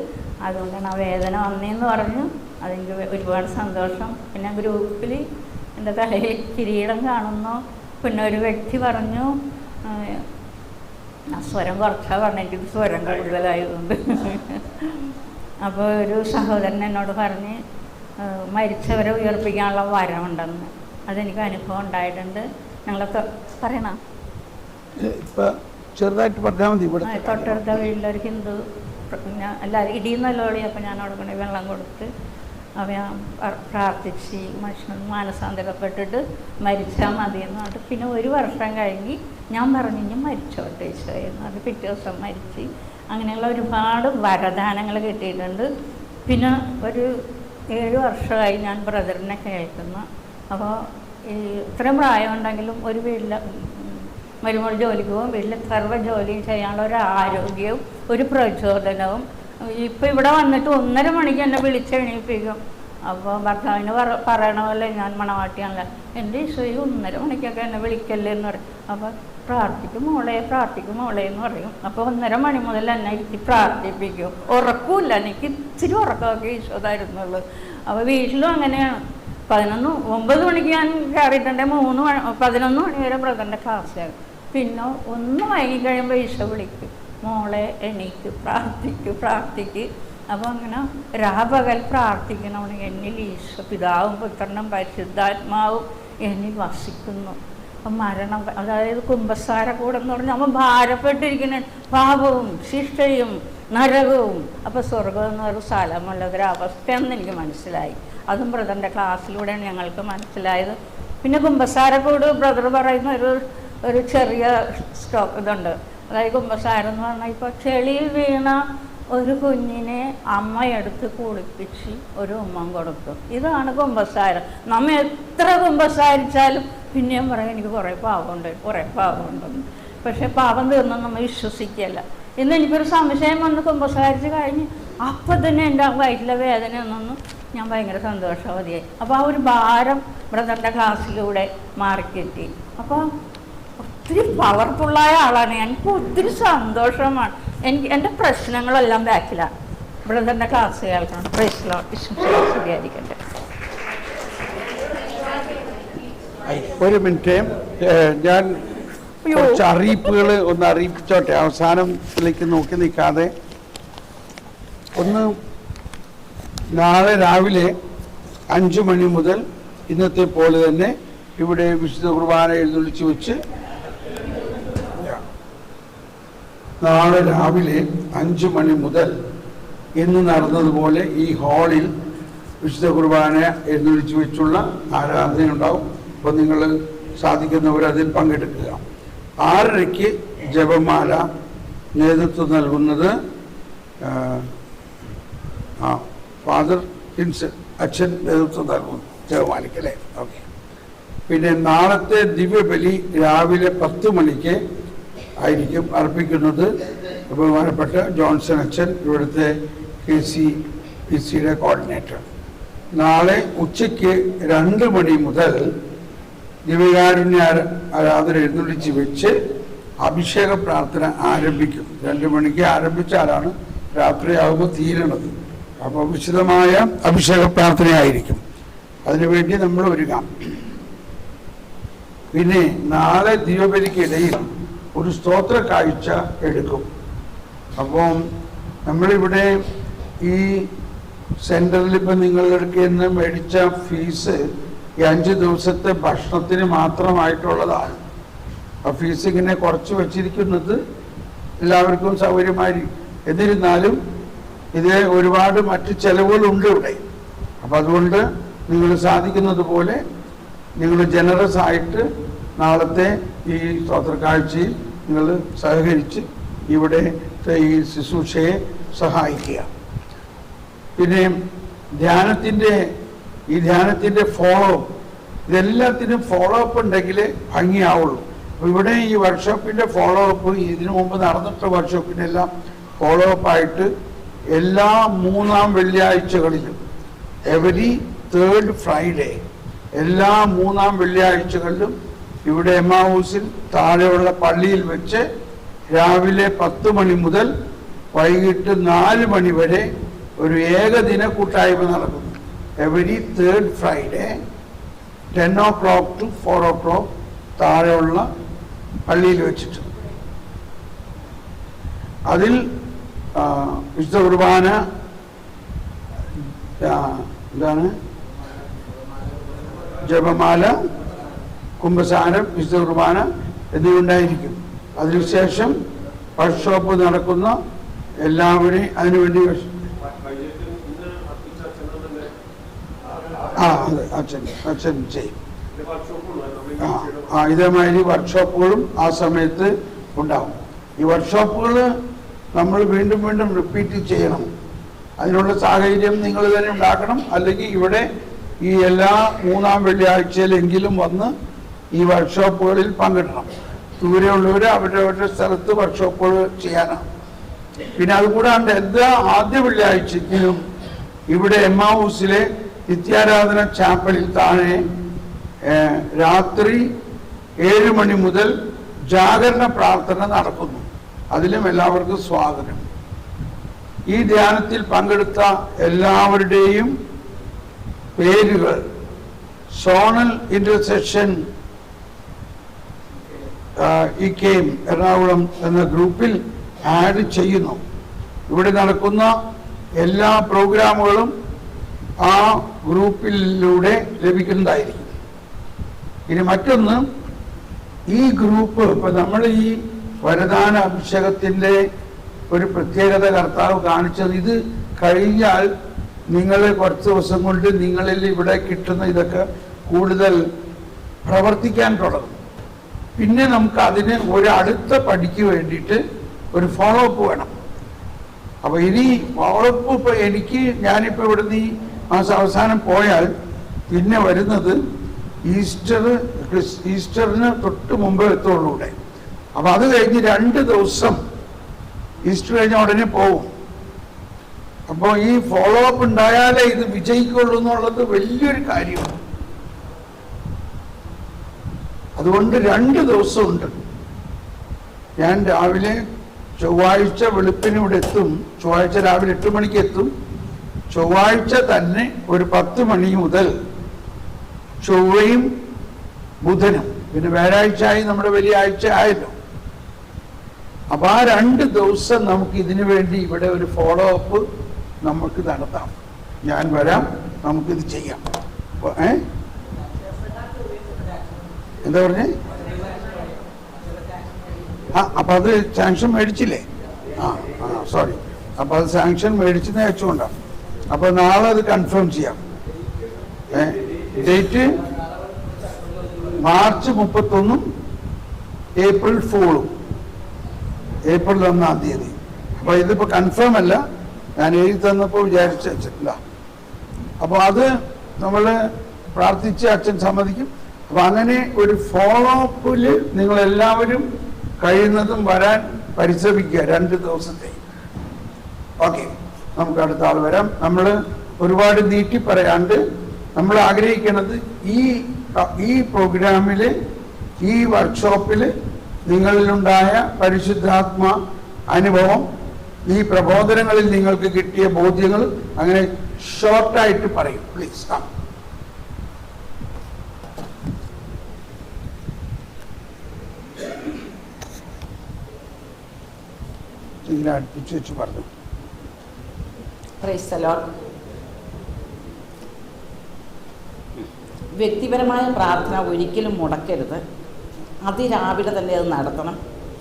അതുകൊണ്ടാണ് ആ വേദന വന്നതെന്ന് പറഞ്ഞു. അതെനിക്ക് ഒരുപാട് സന്തോഷം. പിന്നെ ഗ്രൂപ്പിൽ എൻ്റെ തലയിൽ കിരീടം കാണുന്നു. പിന്നെ ഒരു വ്യക്തി പറഞ്ഞു, ആ സ്വരം കുറച്ചാൽ പറഞ്ഞു, എനിക്ക് സ്വരം കൂടുതലായതുകൊണ്ട്. അപ്പോൾ ഒരു സഹോദരൻ എന്നോട് പറഞ്ഞ് മരിച്ചവരെ ഉയർപ്പിക്കാനുള്ള വരമുണ്ടെന്ന്. അതെനിക്ക് അനുഭവം ഉണ്ടായിട്ടുണ്ട്. ഞങ്ങളൊക്കെ പറയണം, ചെറുതായിട്ട് പറഞ്ഞാൽ മതി. തൊട്ടടുത്ത വീട്ടിലൊരു ഹിന്ദു എല്ലാവരും ഇടിയുന്നല്ലോളി. അപ്പോൾ ഞാൻ അവിടെ കൊണ്ട് വെള്ളം കൊടുത്ത് അവ പ്രാർത്ഥിച്ച് മനുഷ്യനൊന്ന് മാനസാന്തരപ്പെട്ടിട്ട് മരിച്ചാൽ മതിയെന്ന് പറഞ്ഞിട്ട് പിന്നെ 1 വർഷം കഴിഞ്ഞ് ഞാൻ പറഞ്ഞു ഇനി മരിച്ചോട്ടെ ഈശോയെന്ന് പറഞ്ഞ് പിറ്റേ ദിവസം മരിച്ച്. അങ്ങനെയുള്ള ഒരുപാട് വരദാനങ്ങൾ കിട്ടിയിട്ടുണ്ട്. പിന്നെ ഒരു 7 വർഷമായി ഞാൻ ബ്രദറിനെ കേൾക്കുന്നു. അപ്പോൾ ഈ ഇത്രയും പ്രായമുണ്ടെങ്കിലും ഒരു വീട്ടിൽ മരുമോൾ ജോലിക്ക് പോകും, വീട്ടിൽ സർവ്വ ജോലിയും ചെയ്യാനുള്ള ഒരു ആരോഗ്യവും ഒരു പ്രചോദനവും. ഇപ്പോൾ ഇവിടെ വന്നിട്ട് 1.5 മണിക്ക് എന്നെ വിളിച്ചെണീപ്പിക്കും. അപ്പോൾ ഭർത്താവിന് പറയണ പോലെ ഞാൻ മണവാട്ടിയാണല്ലോ, എൻ്റെ ഈശോയെ 1:30 മണിക്കൊക്കെ എന്നെ വിളിക്കല്ലേ എന്ന് പറയും. അപ്പോൾ പ്രാർത്ഥിക്കും മോളെ എന്ന് പറയും. അപ്പോൾ 1:30 മണി മുതൽ എന്നെ ഇരുത്തി പ്രാർത്ഥിപ്പിക്കും. ഉറക്കമില്ല, എനിക്ക് ഇച്ചിരി ഉറക്കമൊക്കെ ഈശോ തരുന്നുള്ളൂ. അപ്പോൾ വീട്ടിലും അങ്ങനെയാണ്. 9 മണിക്ക് ഞാൻ കയറിയിട്ടുണ്ടെങ്കിൽ 11 മണി വരെ ബ്രദറിൻ്റെ ക്ലാസ്സിലാകും. പിന്നെ ഒന്ന് വൈകിക്കഴിയുമ്പോൾ ഈശോ വിളിക്കും, മോളെ എണീക്ക് പ്രാർത്ഥിക്ക്. അപ്പോൾ അങ്ങനെ രാപകൽ പ്രാർത്ഥിക്കണം. എന്നിൽ ഈശോ പിതാവും പുത്രനും പരിശുദ്ധാത്മാവും എന്നിൽ വസിക്കുന്നു. അപ്പം മരണം, അതായത് കുമ്പസാരക്കൂടം എന്ന് പറഞ്ഞാൽ നമ്മൾ ഭാരപ്പെട്ടിരിക്കുന്ന പാപവും ശിക്ഷയും നരകവും. അപ്പോൾ സ്വർഗം എന്ന് ഒരു സ്ഥലമുള്ളതൊരവസ്ഥയെന്ന് എനിക്ക് മനസ്സിലായി. അതും ബ്രദറിൻ്റെ ക്ലാസ്സിലൂടെയാണ് ഞങ്ങൾക്ക് മനസ്സിലായത്. പിന്നെ കുമ്പസാരക്കൂട് ബ്രദർ പറയുന്ന ഒരു ചെറിയ ഇതുണ്ട്. അതായത് കുമ്പസാരം എന്ന് പറഞ്ഞാൽ ഇപ്പോൾ ചെളിയിൽ വീണ ഒരു കുഞ്ഞിനെ അമ്മയെടുത്ത് കുളിപ്പിച്ച് ഒരു ഉമ്മം കൊടുക്കും. ഇതാണ് കുമ്പസാരം. നമ്മ എത്ര കുമ്പസാരിച്ചാലും പിന്നെയും പറയും എനിക്ക് കുറേ പാപമുണ്ടെന്ന്. പക്ഷെ പാപം തീർന്നു നമ്മൾ വിശ്വസിക്കല്ല. ഇന്ന് എനിക്കൊരു സംശയം വന്ന് കുമ്പസാരിച്ച് കഴിഞ്ഞ് അപ്പം തന്നെ എൻ്റെ വയറ്റിലെ വേദന ഒന്നും ഞാൻ ഭയങ്കര സന്തോഷവതിയായി. അപ്പോൾ ആ ഒരു ഭാരം ബ്രദറിൻ്റെ ക്ലാസ്സിലൂടെ മാറിക്കിട്ടി. അപ്പോൾ ഒത്തിരി പവർഫുള്ളായ ആളാണ്. എനിക്ക് ഒത്തിരി സന്തോഷമാണ്. എൻ്റെ പ്രശ്നങ്ങളെല്ലാം ബാക്കിലാണ്. ബ്രദറിൻ്റെ ക്ലാസ് കേൾക്കണം. Praise Lord. വിശ്വസിക്കാതിരിക്കട്ടെ. ഒരു മിനിറ്റ്, ഞാൻ കുറച്ച് അറിയിപ്പുകൾ ഒന്ന് അറിയിപ്പിച്ചോട്ടെ. അവസാനത്തിലേക്ക് നോക്കി നിൽക്കാതെ ഒന്ന്, നാളെ രാവിലെ 5 മണി മുതൽ ഇന്നത്തെ പോലെ തന്നെ ഇവിടെ വിശുദ്ധ കുർബാന എഴുന്നള്ളിച്ച് വെച്ച് നാളെ രാവിലെ 5 മണി മുതൽ ഇന്ന് നടന്നതുപോലെ ഈ ഹാളിൽ വിശുദ്ധ കുർബാന എഴുന്നള്ളിച്ച് വെച്ചുള്ള ആരാധന ഉണ്ടാവും. അപ്പോൾ നിങ്ങൾ സാധിക്കുന്നവർ അതിൽ പങ്കെടുക്കുക. 6:30 ജപമാല നേതൃത്വം നൽകുന്നത് ഫാദർ ഹിൻസ് അച്ഛൻ നേതൃത്വം നൽകുന്നു ജപമാലയ്ക്കല്ലേ. ഓക്കെ. പിന്നെ നാളത്തെ ദിവ്യബലി രാവിലെ 10 മണിക്ക് ആയിരിക്കും അർപ്പിക്കുന്നത്. ബഹുമാനപ്പെട്ട ജോൺസൺ അച്ഛൻ, ഇവിടുത്തെ KCPCയുടെ കോർഡിനേറ്റർ. നാളെ ഉച്ചയ്ക്ക് 2 മണി മുതൽ ദിവ്യകാരുണ്യ ആരാധന എഴുന്നള്ളിച്ച് വെച്ച് അഭിഷേക പ്രാർത്ഥന ആരംഭിക്കും. 2 മണിക്ക് ആരംഭിച്ചാലാണ് രാത്രിയാകുമ്പോൾ തീരണത്. അപ്പോൾ വിശദമായ അഭിഷേക പ്രാർത്ഥനയായിരിക്കും. അതിനുവേണ്ടി നമ്മൾ ഒരുങ്ങാം. പിന്നെ നാളെ ദിവ്യബലിക്കിടയിൽ ഒരു സ്തോത്ര കാഴ്ച എടുക്കും. അപ്പം നമ്മളിവിടെ ഈ സെൻറ്ററിൽ ഇപ്പം നിങ്ങളുടെ നിന്ന് മേടിച്ച ഫീസ് ഈ 5 ദിവസത്തെ ഭക്ഷണത്തിന് മാത്രമായിട്ടുള്ളതാണ്. ആ ഫീസ് ഇങ്ങനെ കുറച്ച് വച്ചിരിക്കുന്നത് എല്ലാവർക്കും സൗകര്യമായി. എന്നിരുന്നാലും ഇത് ഒരുപാട് മറ്റ് ചെലവുകളുണ്ട് ഇവിടെ. അപ്പം അതുകൊണ്ട് നിങ്ങൾ സാധിക്കുന്നത് പോലെ നിങ്ങൾ ജനറസ് ആയിട്ട് നാളത്തെ ഈ സ്തോത്രക്കാഴ്ചയിൽ നിങ്ങൾ സഹകരിച്ച് ഇവിടെ ഈ ശുശ്രൂഷയെ സഹായിക്കുക. പിന്നെ ധ്യാനത്തിൻ്റെ ഫോളോ അപ്പ്, ഇതെല്ലാത്തിനും ഫോളോ അപ്പ് ഉണ്ടെങ്കിൽ ഭംഗിയാവുള്ളൂ. അപ്പോൾ ഇവിടെ ഈ വർക്ക്ഷോപ്പിൻ്റെ ഫോളോ അപ്പ്, ഇതിനു മുമ്പ് നടന്നിട്ടുള്ള വർക്ക്ഷോപ്പിൻ്റെ എല്ലാം ഫോളോ അപ്പായിട്ട് എല്ലാ 3-ാം വെള്ളിയാഴ്ചകളിലും, എവരി 3rd ഫ്രൈഡേ, എല്ലാ 3-ാം വെള്ളിയാഴ്ചകളിലും ഇവിടെ എമ്മാവൂസിൽ താഴെയുള്ള പള്ളിയിൽ വെച്ച് രാവിലെ 10 മണി മുതൽ വൈകിട്ട് 4 മണി വരെ ഒരു ഏകദിന കൂട്ടായ്മ നടക്കുന്നു. Every 3rd Friday 10 o'clock to 4 o'clock താഴെയുള്ള പള്ളിയിൽ വെച്ചിട്ട്. അതിൽ വിശുദ്ധ കുർബാന, ജപമാല, കുംഭസാരം, വിശുദ്ധ കുർബാന എന്നിവ ഉണ്ടായിരിക്കും. അതിനുശേഷം വർക്ക്ഷോപ്പ് നടക്കുന്ന എല്ലാവരെയും അതിനുവേണ്ടി അതെ അച്ഛൻ ചെയ്യും. ഇതേമാതിരി വർക്ക്ഷോപ്പുകളും ആ സമയത്ത് ഉണ്ടാവും. ഈ വർക്ക്ഷോപ്പുകൾ നമ്മൾ വീണ്ടും വീണ്ടും റിപ്പീറ്റ് ചെയ്യണം. അതിനുള്ള സാഹചര്യം നിങ്ങൾ തന്നെ ഉണ്ടാക്കണം. അല്ലെങ്കിൽ ഇവിടെ ഈ എല്ലാ 3-ാം വെള്ളിയാഴ്ചയിലെങ്കിലും വന്ന് ഈ വർക്ക്ഷോപ്പുകളിൽ പങ്കെടുക്കണം. ദൂരെയുള്ളവർ അവരവരുടെ സ്ഥലത്ത് വർക്ക്ഷോപ്പുകൾ ചെയ്യാനാണ്. പിന്നെ അതുകൂടാണ്ട് എല്ലാ ആദ്യ വെള്ളിയാഴ്ചയ്ക്കും ഇവിടെ എമ്മാവൂസിലെ നിത്യാരാധന ചാപ്പലിൽ താഴെ രാത്രി 7 മണി മുതൽ ജാഗരണ പ്രാർത്ഥന നടക്കുന്നു. അതിലും എല്ലാവർക്കും സ്വാഗതം. ഈ ധ്യാനത്തിൽ പങ്കെടുത്ത എല്ലാവരുടെയും പേരുകൾ സോണൽ ഇന്റർസെക്ഷൻ ഇക്കെയും എറണാകുളം എന്ന ഗ്രൂപ്പിൽ ആഡ് ചെയ്യുന്നു. ഇവിടെ നടക്കുന്ന എല്ലാ പ്രോഗ്രാമുകളും ആ ഗ്രൂപ്പിലൂടെ ലഭിക്കുന്നതായിരിക്കും. ഇനി മറ്റൊന്ന്, ഈ ഗ്രൂപ്പ് ഇപ്പൊ നമ്മൾ ഈ വരദാന അഭിഷേകത്തിന്റെ ഒരു പ്രത്യേകത കർത്താവ് കാണിച്ചത്, ഇത് കഴിഞ്ഞാൽ നിങ്ങൾ കുറച്ച് ദിവസം കൊണ്ട് നിങ്ങളിൽ ഇവിടെ കിട്ടുന്ന ഇതൊക്കെ കൂടുതൽ പ്രവർത്തിക്കാൻ തുടങ്ങും. പിന്നെ നമുക്ക് അതിന് ഒരു അടുത്ത പടിക്ക് വേണ്ടിയിട്ട് ഒരു ഫോളോ അപ്പ് വേണം. അപ്പൊ ഇനി ഫോളോ അപ്പ് ഇപ്പൊ ഞാനിപ്പോ ഇവിടുന്ന് ഈ മാസം അവസാനം പോയാൽ പിന്നെ വരുന്നത് ഈസ്റ്ററിന് തൊട്ട് മുമ്പ് എത്തുള്ളൂ ഇവിടെ. അപ്പൊ അത് കഴിഞ്ഞ് 2 ദിവസം ഈസ്റ്റർ കഴിഞ്ഞ ഉടനെ പോകും. അപ്പോൾ ഈ ഫോളോ അപ്പ് ഉണ്ടായാലേ ഇത് വിജയിക്കുള്ളൂ എന്നുള്ളത് വലിയൊരു കാര്യമാണ്. അതുകൊണ്ട് 2 ദിവസമുണ്ട്. ഞാൻ രാവിലെ ചൊവ്വാഴ്ച വെളുപ്പിന് ഇവിടെ എത്തും. ചൊവ്വാഴ്ച രാവിലെ 8 മണിക്ക് എത്തും. ചൊവ്വാഴ്ച തന്നെ ഒരു 10 മണി മുതൽ ചൊവ്വയും ബുധനും, പിന്നെ വ്യാഴാഴ്ചയായി നമ്മുടെ വലിയ ആഴ്ച ആയല്ലോ. അപ്പൊ ആ 2 ദിവസം നമുക്ക് ഇതിനു വേണ്ടി ഇവിടെ ഒരു ഫോളോ അപ്പ് നമുക്ക് നടത്താം. ഞാൻ വരാം, നമുക്കിത് ചെയ്യാം. എന്താ പറഞ്ഞേ? അപ്പൊ അത് സാങ്ഷൻ മേടിച്ചില്ലേ? സോറി, അപ്പൊ അത് സാങ്ഷൻ മേടിച്ചെന്ന് വെച്ചുകൊണ്ടാണ്. അപ്പൊ നാളെ അത് കൺഫേം ചെയ്യാം. ഡേറ്റ് മാർച്ച് 31 ഏപ്രിൽ 4 ഏപ്രിൽ 1-ാം തീയതി. അപ്പൊ ഇതിപ്പോ കൺഫേം അല്ല, ഞാൻ എഴുതി തന്നപ്പോൾ വിചാരിച്ച വെച്ചിട്ടില്ല. അപ്പൊ അത് നമ്മള് പ്രാർത്ഥിച്ച് അച്ഛൻ സമ്മതിക്കും. അപ്പൊ അങ്ങനെ ഒരു ഫോളോ അപ്പില് നിങ്ങൾ എല്ലാവരും കഴിയുന്നതും വരാൻ പരിശ്രമിക്കുക 2 ദിവസത്തെ. ഓക്കെ, നമുക്ക് അടുത്ത ആൾ വരാം. നമ്മൾ ഒരുപാട് നീട്ടി പറയാണ്ട് നമ്മൾ ആഗ്രഹിക്കുന്നത് ഈ പ്രോഗ്രാമില്, ഈ വർക്ക്ഷോപ്പില് നിങ്ങളിലുണ്ടായ പരിശുദ്ധാത്മ അനുഭവം, ഈ പ്രബോധനങ്ങളിൽ നിങ്ങൾക്ക് കിട്ടിയ ബോധ്യങ്ങൾ അങ്ങനെ ഷോർട്ടായിട്ട് പറയും. Please come. ഇങ്ങനെ അടുപ്പിച്ച് വെച്ച് പറഞ്ഞു. Praise the lord. വ്യക്തിപരമായ പ്രാർത്ഥന ഒരിക്കലും മുടക്കരുത്. അതിരാവിലെ തന്നെ അത് നടത്തണം,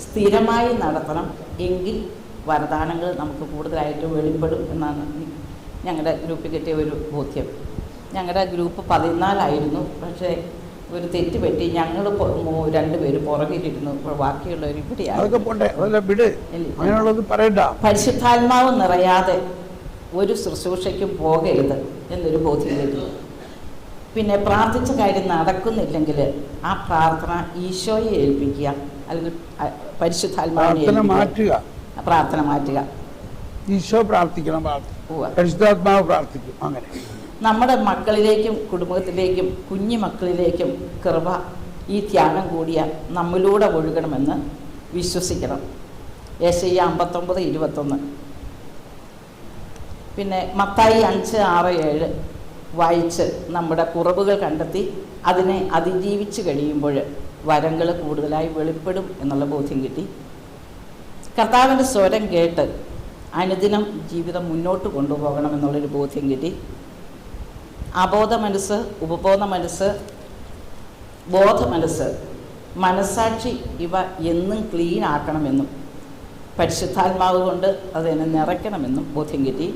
സ്ഥിരമായി നടത്തണം. എങ്കിൽ വരദാനങ്ങൾ നമുക്ക് കൂടുതലായിട്ട് വെളിപ്പെടും എന്നാണ് ഞങ്ങളുടെ ഗ്രൂപ്പിൽ കിട്ടിയ ഒരു ബോധ്യം. ഞങ്ങളുടെ ഗ്രൂപ്പ് 14 പക്ഷേ ഒരു തെറ്റ് പറ്റി. ഞങ്ങൾ 2 പേര് പുറകിലിരുന്നു, ബാക്കിയുള്ളവർ ഇവിടെയാണ്. പരിശുദ്ധാത്മാവ് നിറയാതെ ഒരു ശുശ്രൂഷയ്ക്കും പോകരുത് എന്നൊരു ബോധ്യം കിട്ടി. പിന്നെ പ്രാർത്ഥിച്ച കാര്യം നടക്കുന്നില്ലെങ്കിൽ ആ പ്രാർത്ഥന ഈശോയെ ഏൽപ്പിക്കുക, അല്ലെങ്കിൽ പരിശുദ്ധാത്മാവിനെ മാറ്റുക. പ്രാർത്ഥന മാറ്റുക. ഈശോ പ്രാർത്ഥിക്കണം, പരിശുദ്ധാത്മാവ് പ്രാർത്ഥിക്കും. അങ്ങനെ നമ്മുടെ മക്കളിലേക്കും കുടുംബത്തിലേക്കും കുഞ്ഞു മക്കളിലേക്കും കൃപ ഈ ധ്യാനം കൂടിയ നമ്മിലൂടെ ഒഴുകണമെന്ന് വിശ്വസിക്കണം. യെശയ്യ 59:21. പിന്നെ മത്തായി 5:6-7 വായിച്ച് നമ്മുടെ കുറവുകൾ കണ്ടെത്തി അതിനെ അതിജീവിച്ച് കഴിയുമ്പോൾ വരങ്ങൾ കൂടുതലായി വെളിപ്പെടും എന്നുള്ള ബോധ്യം കിട്ടി. കർത്താവിൻ്റെ സ്വരം കേട്ട് അനുദിനം ജീവിതം മുന്നോട്ട് കൊണ്ടുപോകണമെന്നുള്ളൊരു ബോധ്യം കിട്ടി. അബോധ മനസ്സ്, ഉപബോധ മനസ്സ്, ബോധ മനസ്സ്, മനസ്സാക്ഷി ഇവ എന്നും ക്ലീൻ ആക്കണമെന്നും പരിശുദ്ധാത്മാവ് കൊണ്ട് അതിനെ നിറയ്ക്കണമെന്നും ബോധ്യം കിട്ടി.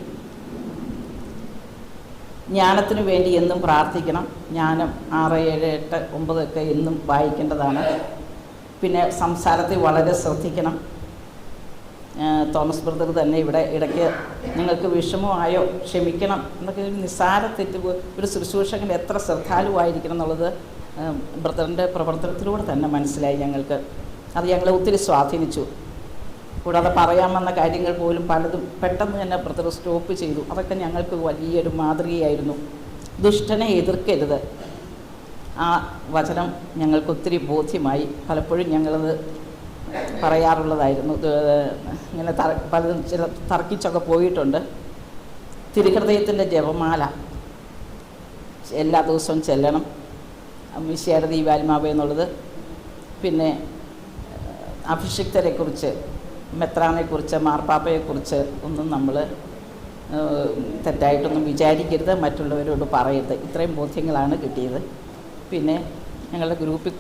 ജ്ഞാനത്തിനു വേണ്ടി എന്നും പ്രാർത്ഥിക്കണം. ജ്ഞാനം 6, 7, 8, 9 ഒക്കെ എന്നും വായിക്കേണ്ടതാണ്. പിന്നെ സംസാരത്തിൽ വളരെ ശ്രദ്ധിക്കണം. തോമസ് ബ്രദർ തന്നെ ഇവിടെ ഇടയ്ക്ക് നിങ്ങൾക്ക് വിഷമമായോ ക്ഷമിക്കണം എന്നൊക്കെ ഒരു നിസ്സാര തെറ്റ്, ഒരു ശുശ്രൂഷകൻ എത്ര ശ്രദ്ധാലുവായിരിക്കണം എന്നുള്ളത് ബ്രദറിൻ്റെ പ്രവർത്തനത്തിലൂടെ തന്നെ മനസ്സിലായി ഞങ്ങൾക്ക്. അത് ഞങ്ങളെ ഒത്തിരി സ്വാധീനിച്ചു. കൂടാതെ പറയാമെന്ന കാര്യങ്ങൾ പോലും പലതും പെട്ടെന്ന് തന്നെ ബ്രദർ സ്റ്റോപ്പ് ചെയ്തു. അതൊക്കെ ഞങ്ങൾക്ക് വലിയൊരു മാതൃകയായിരുന്നു. ദുഷ്ടനെ എതിർക്കരുത്. ആ വചനം ഞങ്ങൾക്ക് ഒത്തിരി ബോധ്യമായി. പലപ്പോഴും ഞങ്ങളത് പറയാറുള്ളതായിരുന്നു. ഇങ്ങനെ പലതും ചില തർക്കിച്ചൊക്കെ പോയിട്ടുണ്ട്. തിരുഹൃദയത്തിൻ്റെ ജപമാല എല്ലാ ദിവസവും ചെല്ലണം, മിശിഹായുടെ ദീപാത്മാവേ എന്നുള്ളത്. പിന്നെ അഭിഷിക്തരെക്കുറിച്ച്, മെത്രാനെക്കുറിച്ച്, മാർപ്പാപ്പയെക്കുറിച്ച് ഒന്നും നമ്മൾ തെറ്റായിട്ടൊന്നും വിചാരിക്കരുത്, മറ്റുള്ളവരോട് പറയരുത്. ഇത്രയും ബോധ്യങ്ങളാണ് കിട്ടിയത്. പിന്നെ ഞങ്ങളുടെ ഗ്രൂപ്പിൽ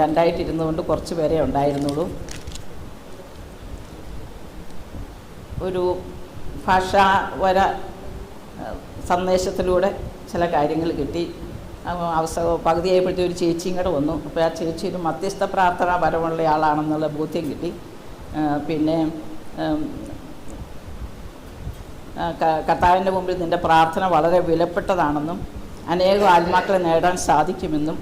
2 ഇരുന്നുകൊണ്ട് കുറച്ച് പേരെ ഉണ്ടായിരുന്നുള്ളൂ. ഒരു ഭാഷാവര സന്ദേശത്തിലൂടെ ചില കാര്യങ്ങൾ കിട്ടി. പകുതിയായപ്പോഴത്തെ ഒരു ചേച്ചിയും കൂടെ വന്നു. അപ്പോൾ ആ ചേച്ചി ഒരു മധ്യസ്ഥ പ്രാർത്ഥന വരമുള്ള ആളാണെന്നുള്ള ബോധ്യം കിട്ടി. പിന്നെ കർത്താവിൻ്റെ മുമ്പിൽ നിൻ്റെ പ്രാർത്ഥന വളരെ വിലപ്പെട്ടതാണെന്നും അനേകം ആത്മാക്കളെ നേടാൻ സാധിക്കുമെന്നും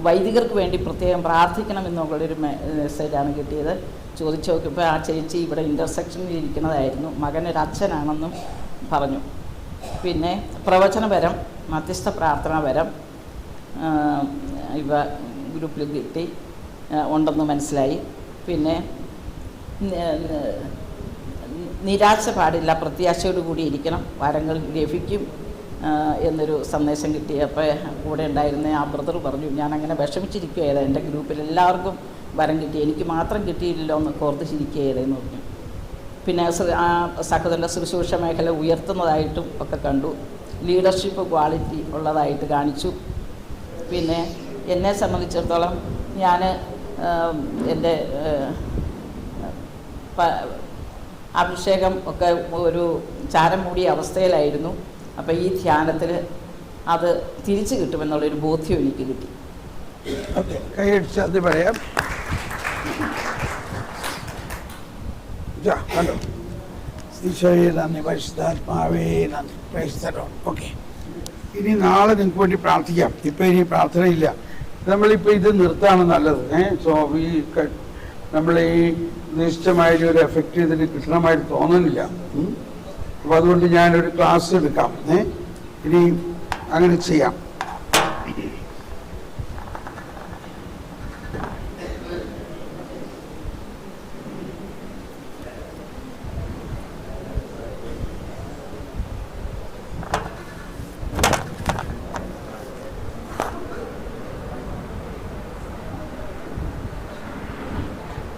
വൈദികർക്ക് വേണ്ടി പ്രത്യേകം പ്രാർത്ഥിക്കണമെന്നുള്ളൊരു മെസ്സേജാണ് കിട്ടിയത്. ചോദിച്ചു നോക്കിയപ്പോൾ ആ ചേച്ചി ഇവിടെ ഇൻ്റർസെക്ഷനിൽ ഇരിക്കുന്നതായിരുന്നു. മകനൊരച്ഛനാണെന്നും പറഞ്ഞു. പിന്നെ പ്രവചനപരം, മധ്യസ്ഥ പ്രാർത്ഥന വരം ഇവ ഗ്രൂപ്പിൽ കിട്ടി ഉണ്ടെന്ന് മനസ്സിലായി. പിന്നെ നിരാശ പാടില്ല, പ്രത്യാശയോട് കൂടി ഇരിക്കണം, വരങ്ങൾ ലഭിക്കും എന്നൊരു സന്ദേശം കിട്ടി. അപ്പോൾ കൂടെ ഉണ്ടായിരുന്ന ആ ബ്രദർ പറഞ്ഞു, ഞാനങ്ങനെ വിഷമിച്ചിരിക്കുകയായിരുന്നു, എൻ്റെ ഗ്രൂപ്പിൽ എല്ലാവർക്കും വരം കിട്ടി, എനിക്ക് മാത്രം കിട്ടിയില്ലല്ലോ എന്ന് ഓർത്തിച്ചിരിക്കുകയായിരുന്നു പറഞ്ഞു. പിന്നെ ആ സഹോദരൻ്റെ ശുശ്രൂഷ മേഖല ഉയർത്തുന്നതായിട്ടും ഒക്കെ കണ്ടു. ലീഡർഷിപ്പ് ക്വാളിറ്റി ഉള്ളതായിട്ട് കാണിച്ചു. പിന്നെ എന്നെ സംബന്ധിച്ചിടത്തോളം ഞാൻ എൻ്റെ അഭിഷേകം ഒക്കെ ഒരു ചാരം മൂടിയ അവസ്ഥയിലായിരുന്നു. അപ്പോൾ ഈ ധ്യാനത്തിൽ അത് തിരിച്ചു കിട്ടുമെന്നുള്ളൊരു ബോധ്യം എനിക്ക് കിട്ടി. ഓക്കെ, കൈയടിച്ച് അത് പറയാം. കണ്ടോ, ഈശോയെ നന്ദി, പരിശുദ്ധാത്മാവേ നന്ദി, പ്രൈസ്തലോ. ഓക്കെ, ഇനി നാളെ നിങ്ങൾക്ക് വേണ്ടി പ്രാർത്ഥിക്കാം. ഇപ്പം ഇനി പ്രാർത്ഥനയില്ല, നമ്മളിപ്പോൾ ഇത് നിർത്താണ് നല്ലത്. സോ നമ്മൾ ഈ നിശ്ചയമായൊരു ഒരു എഫക്റ്റ് ഇതിന് കിട്ടണമായിട്ട് തോന്നുന്നില്ല. അപ്പോൾ അതുകൊണ്ട് ഞാനൊരു ക്ലാസ് എടുക്കാം. ഇനി അങ്ങനെ ചെയ്യാം.